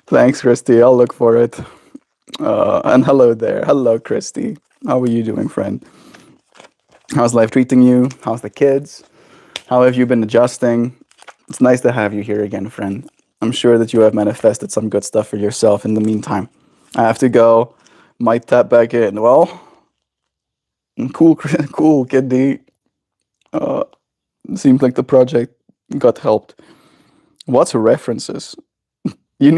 A: Thanks, Christy. I'll look for it. And hello there. Hello, Christy. How are you doing, friend? How's life treating you? How's the kids? How have you been adjusting? It's nice to have you here again, friend. I'm sure that you have manifested some good stuff for yourself in the meantime. I have to go. Might tap back in. Well, cool, cool, Kid D. Seems like the project got helped. What's references? You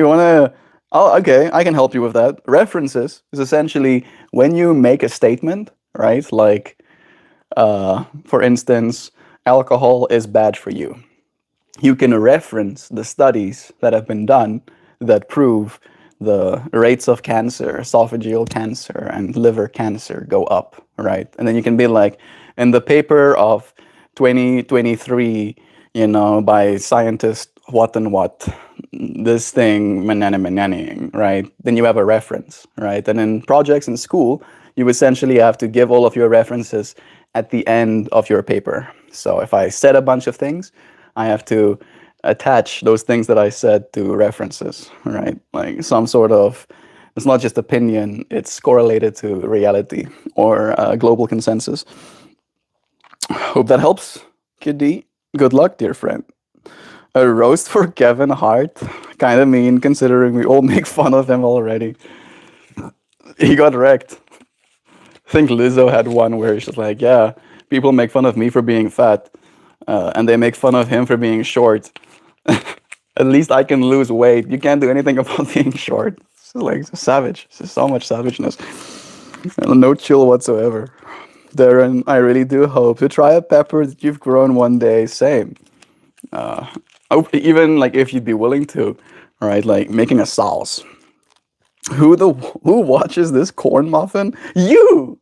A: wanna, oh, okay, I can help you with that. References is essentially when you make a statement, right? Like, for instance, alcohol is bad for you. You can reference the studies that have been done that prove the rates of cancer, esophageal cancer, and liver cancer go up, right? And then you can be like, in the paper of 2023, by scientist what and what, this thing, manani, right? Then you have a reference, right? And in projects in school, you essentially have to give all of your references at the end of your paper. So if I said a bunch of things, I have to attach those things that I said to references, right? Like some sort of, it's not just opinion, it's correlated to reality or global consensus. Hope that helps, Kid D. Good luck, dear friend. A roast for Kevin Hart? Kind of mean, considering we all make fun of him already. He got wrecked. I think Lizzo had one where she's like, yeah, people make fun of me for being fat, and they make fun of him for being short. At least I can lose weight. You can't do anything about being short. It's like savage. It's so much savageness. And no chill whatsoever. Darren, I really do hope to try a pepper that you've grown one day. Same. Even like if you'd be willing to, right? Like making a sauce. Who watches this corn muffin? You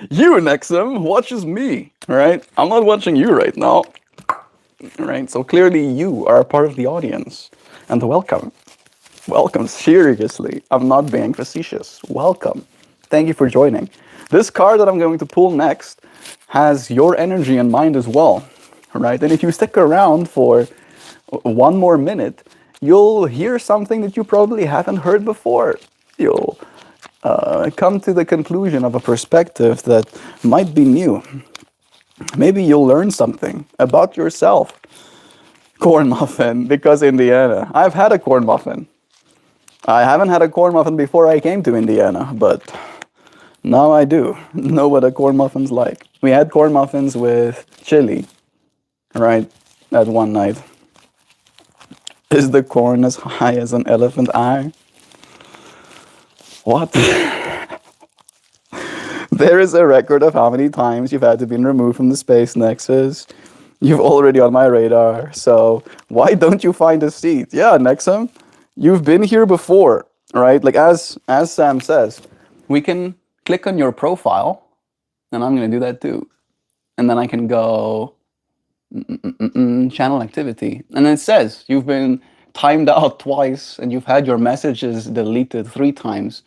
A: Nexum watches me, right? I'm not watching you right now, right? So clearly you are a part of the audience, and welcome, seriously. I'm not being facetious. Welcome. Thank you for joining. This card that I'm going to pull next has your energy and mind as well, right? And if you stick around for one more minute, you'll hear something that you probably haven't heard before. You'll come to the conclusion of a perspective that might be new. Maybe you'll learn something about yourself. Corn muffin, because Indiana. I've had a corn muffin. I haven't had a corn muffin before I came to Indiana, but now I do know what a corn muffin's like. We had corn muffins with chili, right, that one night. Is the corn as high as an elephant eye? What? There is a record of how many times you've had to be removed from the space nexus. You've already on my radar, so why don't you find a seat? Yeah, Nexum, you've been here before, right? Like as Sam says, we can click on your profile, and I'm gonna do that too. And then I can go channel activity. And it says you've been timed out twice and you've had your messages deleted 3 times.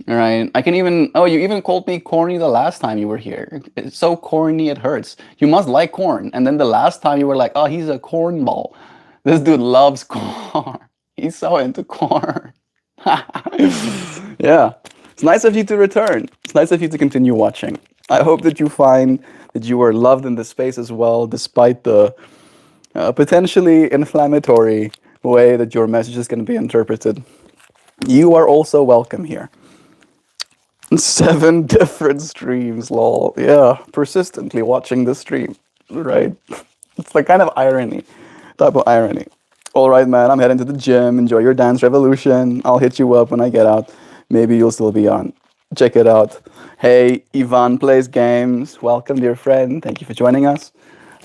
A: All right. I can even, oh, you even called me corny the last time you were here. It's so corny it hurts. You must like corn. And then the last time you were like, oh, he's a cornball. This dude loves corn. He's so into corn. Yeah. It's nice of you to return. It's nice of you to continue watching. I hope that you find that you are loved in this space as well, despite the potentially inflammatory way that your message is going to be interpreted. You are also welcome here. 7 different streams, lol. Yeah, persistently watching the stream, right? It's like kind of irony, type of irony. All right, man, I'm heading to the gym. Enjoy your dance revolution. I'll hit you up when I get out. Maybe you'll still be on. Check it out. Hey, Ivan plays games. Welcome, dear friend. Thank you for joining us.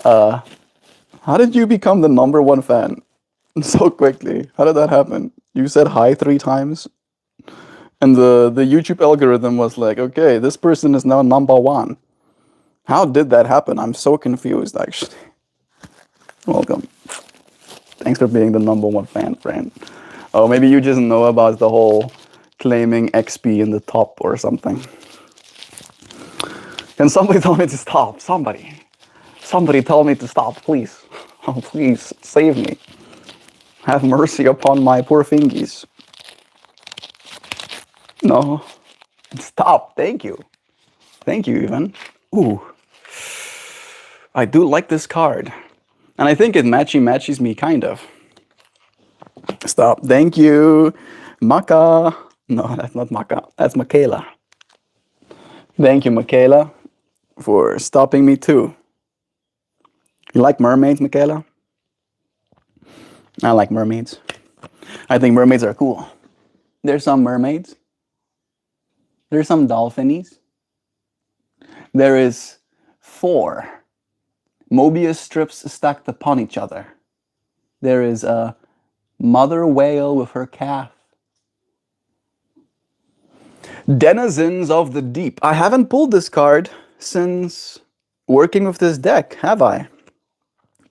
A: How did you become the #1 fan so quickly? How did that happen? You said hi 3 times? And the YouTube algorithm was like, okay, this person is now #1. How did that happen? I'm so confused, actually. Welcome. Thanks for being the #1 fan, friend. Oh, maybe you just know about the whole claiming XP in the top or something. Can somebody tell me to stop? Somebody. Somebody tell me to stop, please. Oh, please, save me. Have mercy upon my poor fingies. No. Stop. Thank you. Thank you, even. Ooh. I do like this card. And I think it matches me, kind of. Stop. Thank you. Maka. No, that's not Maka. That's Michaela. Thank you, Michaela, for stopping me too. You like mermaids, Michaela? I like mermaids. I think mermaids are cool. There's some mermaids. There's some dolphinies. There is 4 Mobius strips stacked upon each other. There is a mother whale with her calf. Denizens of the deep. I haven't pulled this card since working with this deck, have I?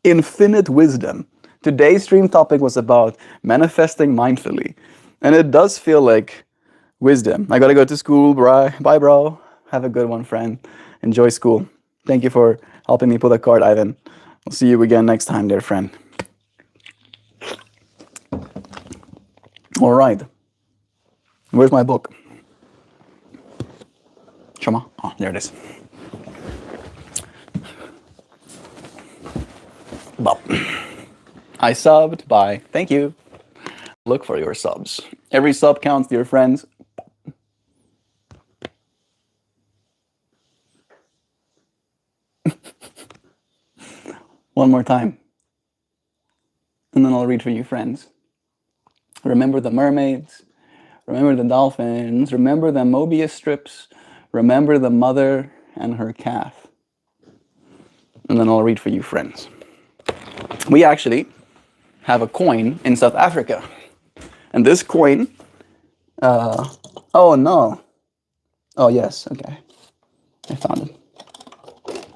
A: Infinite wisdom. Today's stream topic was about manifesting mindfully. And it does feel like wisdom. I gotta go to school. Bye, bro. Have a good one, friend. Enjoy school. Thank you for helping me pull the card, Ivan. I'll see you again next time, dear friend. All right. Where's my book? Shama? Oh, there it is. Well, I subbed. Bye. Thank you. Look for your subs. Every sub counts, dear friends. One more time. And then I'll read for you, friends. Remember the mermaids. Remember the dolphins. Remember the Mobius strips. Remember the mother and her calf. And then I'll read for you, friends. We actually have a coin in South Africa. And this coin, oh no. Oh yes, okay. I found it.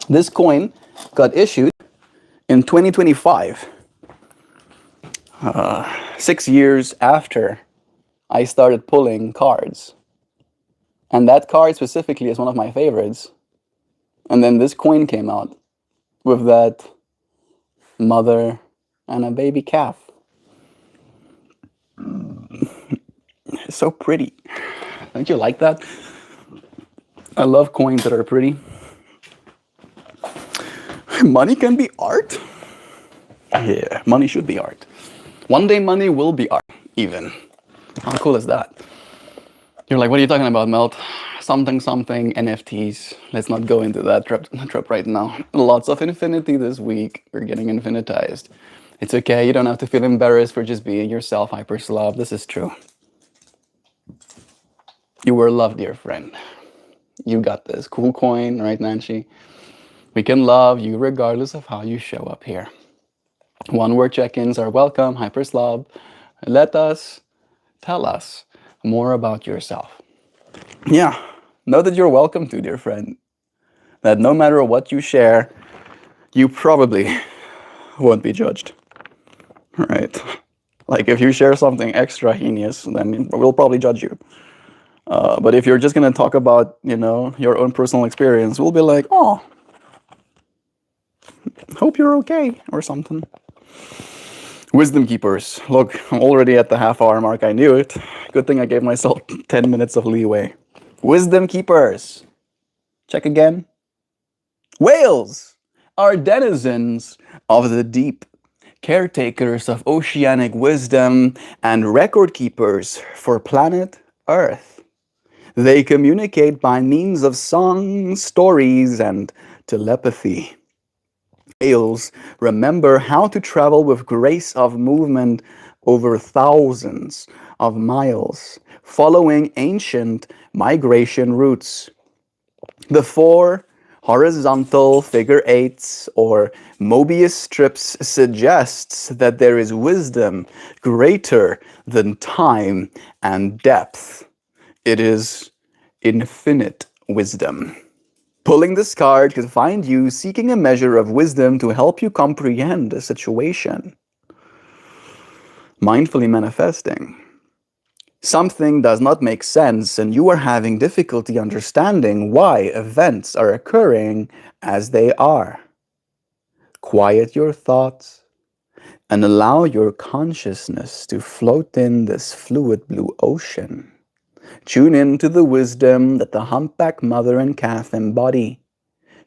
A: This coin got issued in 2025. 6 years after I started pulling cards. And that card specifically is one of my favorites. And then this coin came out with that mother and a baby calf. It's so pretty. Don't you like that? I love coins that are pretty. Money can be art? Yeah, money should be art. One day money will be art, even. How cool is that? You're like, what are you talking about, Melt? Something, NFTs. Let's not go into that trap right now. Lots of infinity this week. We're getting infinitized. It's okay, you don't have to feel embarrassed for just being yourself, Hyperslav. This is true. You were loved, dear friend. You got this. Cool coin, right, Nancy? We can love you regardless of how you show up here. One-word check-ins are welcome, Hyperslav. Tell us more about yourself. Yeah, know that you're welcome to, dear friend. That no matter what you share, you probably won't be judged. Right? Like if you share something extra heinous, then we'll probably judge you. But if you're just gonna talk about, your own personal experience, we'll be like, oh, hope you're okay, or something. Wisdom keepers. Look, I'm already at the half-hour mark. I knew it. Good thing I gave myself 10 minutes of leeway. Wisdom keepers. Check again. Whales are denizens of the deep, caretakers of oceanic wisdom, and record keepers for planet Earth. They communicate by means of songs, stories, and telepathy. Whales remember how to travel with grace of movement over thousands of miles, following ancient migration routes. The 4 horizontal figure 8s or Mobius strips suggests that there is wisdom greater than time and depth. It is infinite wisdom. Pulling this card could find you seeking a measure of wisdom to help you comprehend a situation. Mindfully manifesting. Something does not make sense and you are having difficulty understanding why events are occurring as they are. Quiet your thoughts and allow your consciousness to float in this fluid blue ocean. Tune in to the wisdom that the humpback mother and calf embody.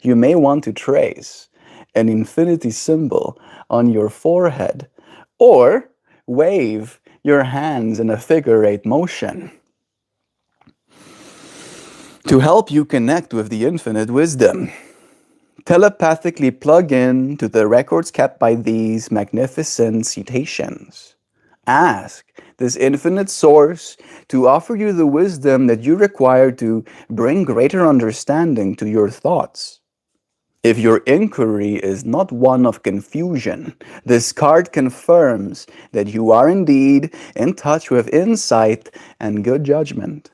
A: You may want to trace an infinity symbol on your forehead or wave your hands in a figure-8 motion to help you connect with the infinite wisdom. Telepathically plug in to the records kept by these magnificent cetaceans. Ask this infinite source to offer you the wisdom that you require to bring greater understanding to your thoughts. If your inquiry is not one of confusion, this card confirms that you are indeed in touch with insight and good judgment.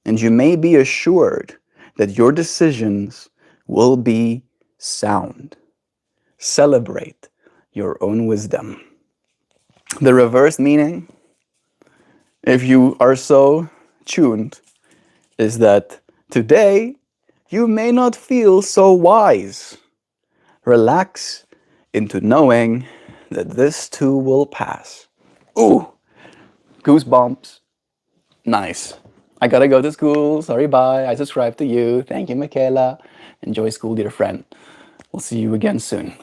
A: And you may be assured that your decisions will be sound. Celebrate your own wisdom. The reverse meaning, if you are so tuned, is that today you may not feel so wise. Relax into knowing that this too will pass. Ooh, goosebumps. Nice. I gotta go to school. Sorry, bye. I subscribe to you. Thank you, Michaela. Enjoy school, dear friend. We'll see you again soon.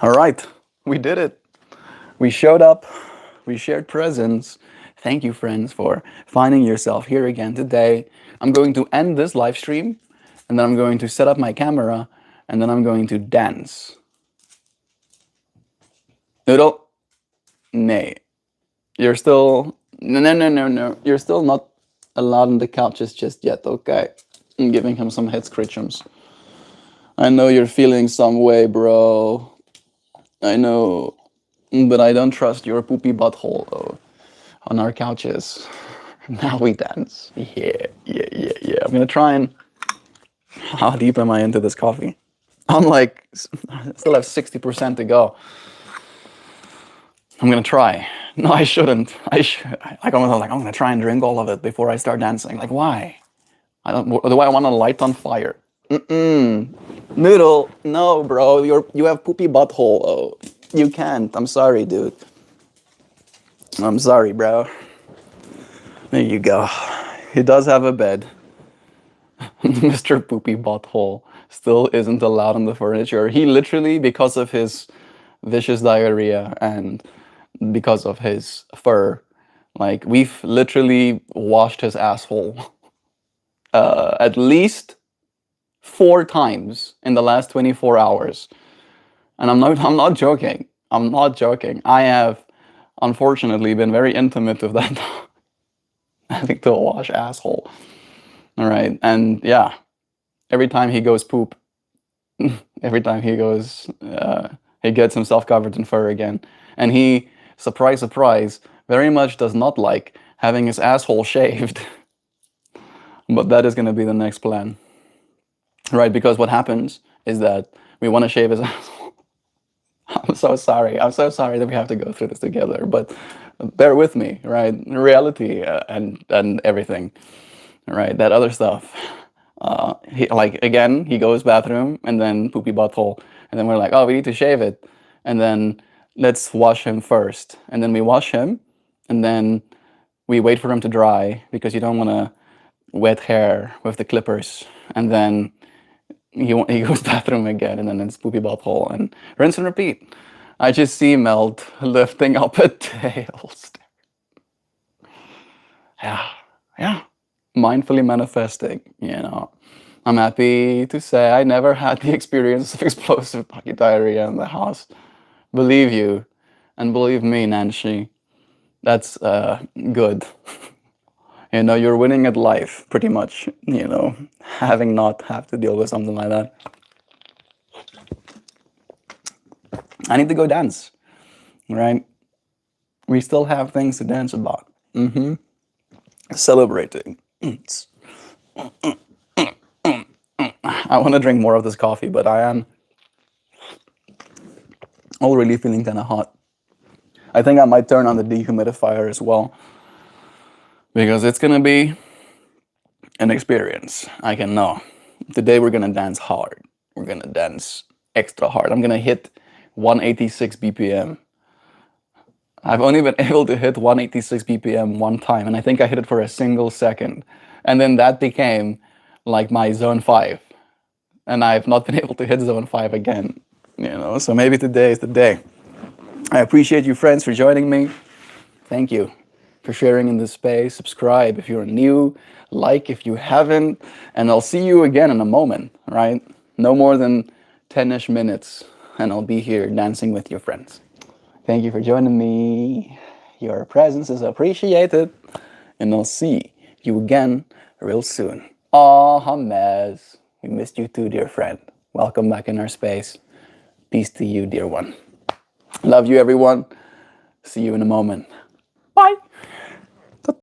A: All right, we did it. We showed up. We shared presents. Thank you, friends, for finding yourself here again today. I'm going to end this live stream, and then I'm going to set up my camera, and then I'm going to dance. Noodle? Nay. You're still... No. You're still not allowed on the couches just yet, okay? I'm giving him some head scritchums. I know you're feeling some way, bro. I know. But I don't trust your poopy butthole, though, on our couches. Now we dance. Yeah. I'm gonna try and... How deep am I into this coffee? I'm like... I still have 60% to go. I'm gonna try. No, I shouldn't. I was like, I'm gonna try and drink all of it before I start dancing. Like, why? Do I want to light on fire? Noodle, no, bro. You have poopy butthole. Oh, you can't. I'm sorry, dude. I'm sorry, bro. There you go. He does have a bed. Mr. Poopy Butthole still isn't allowed on the furniture. He literally, because of his vicious diarrhea and because of his fur, like, we've literally washed his asshole at least 4 times in the last 24 hours. And I'm not joking. I'm not joking. I have, unfortunately, been very intimate with that dog. Having to wash asshole. All right. And yeah, every time he goes poop, every time he goes, he gets himself covered in fur again. And he, surprise, surprise, very much does not like having his asshole shaved. But that is going to be the next plan. Right? Because what happens is that we want to shave his asshole. I'm so sorry. I'm so sorry that we have to go through this together. But bear with me, right? Reality and everything, right? That other stuff. He goes bathroom and then poopy butthole. And then we're like, oh, we need to shave it. And then let's wash him first. And then we wash him. And then we wait for him to dry because you don't want to wet hair with the clippers. And then he goes bathroom again. And then it's poopy butthole. And rinse and repeat. I just see Melt lifting up a tail. Yeah. Mindfully manifesting, you know. I'm happy to say I never had the experience of explosive diarrhea in the house. Believe you, and believe me, Nancy, that's good. You know, you're winning at life, pretty much, you know, having not have to deal with something like that. I need to go dance, right? We still have things to dance about. Celebrating. I want to drink more of this coffee, but I am already feeling kind of hot. I think I might turn on the dehumidifier as well, because it's going to be an experience. I can know. Today we're going to dance hard. We're going to dance extra hard. I'm gonna hit 186 BPM. I've only been able to hit 186 BPM one time, and I think I hit it for a single second. And then that became like my zone 5. And I've not been able to hit zone 5 again. So maybe today is the day. I appreciate you friends for joining me. Thank you for sharing in this space. Subscribe if you're new, like if you haven't, and I'll see you again in a moment, right? No more than 10-ish minutes, and I'll be here dancing with your friends. Thank you for joining me. Your presence is appreciated, and I'll see you again real soon. Aw, Hamez, we missed you too, dear friend. Welcome back in our space. Peace to you, dear one. Love you, everyone. See you in a moment. Bye.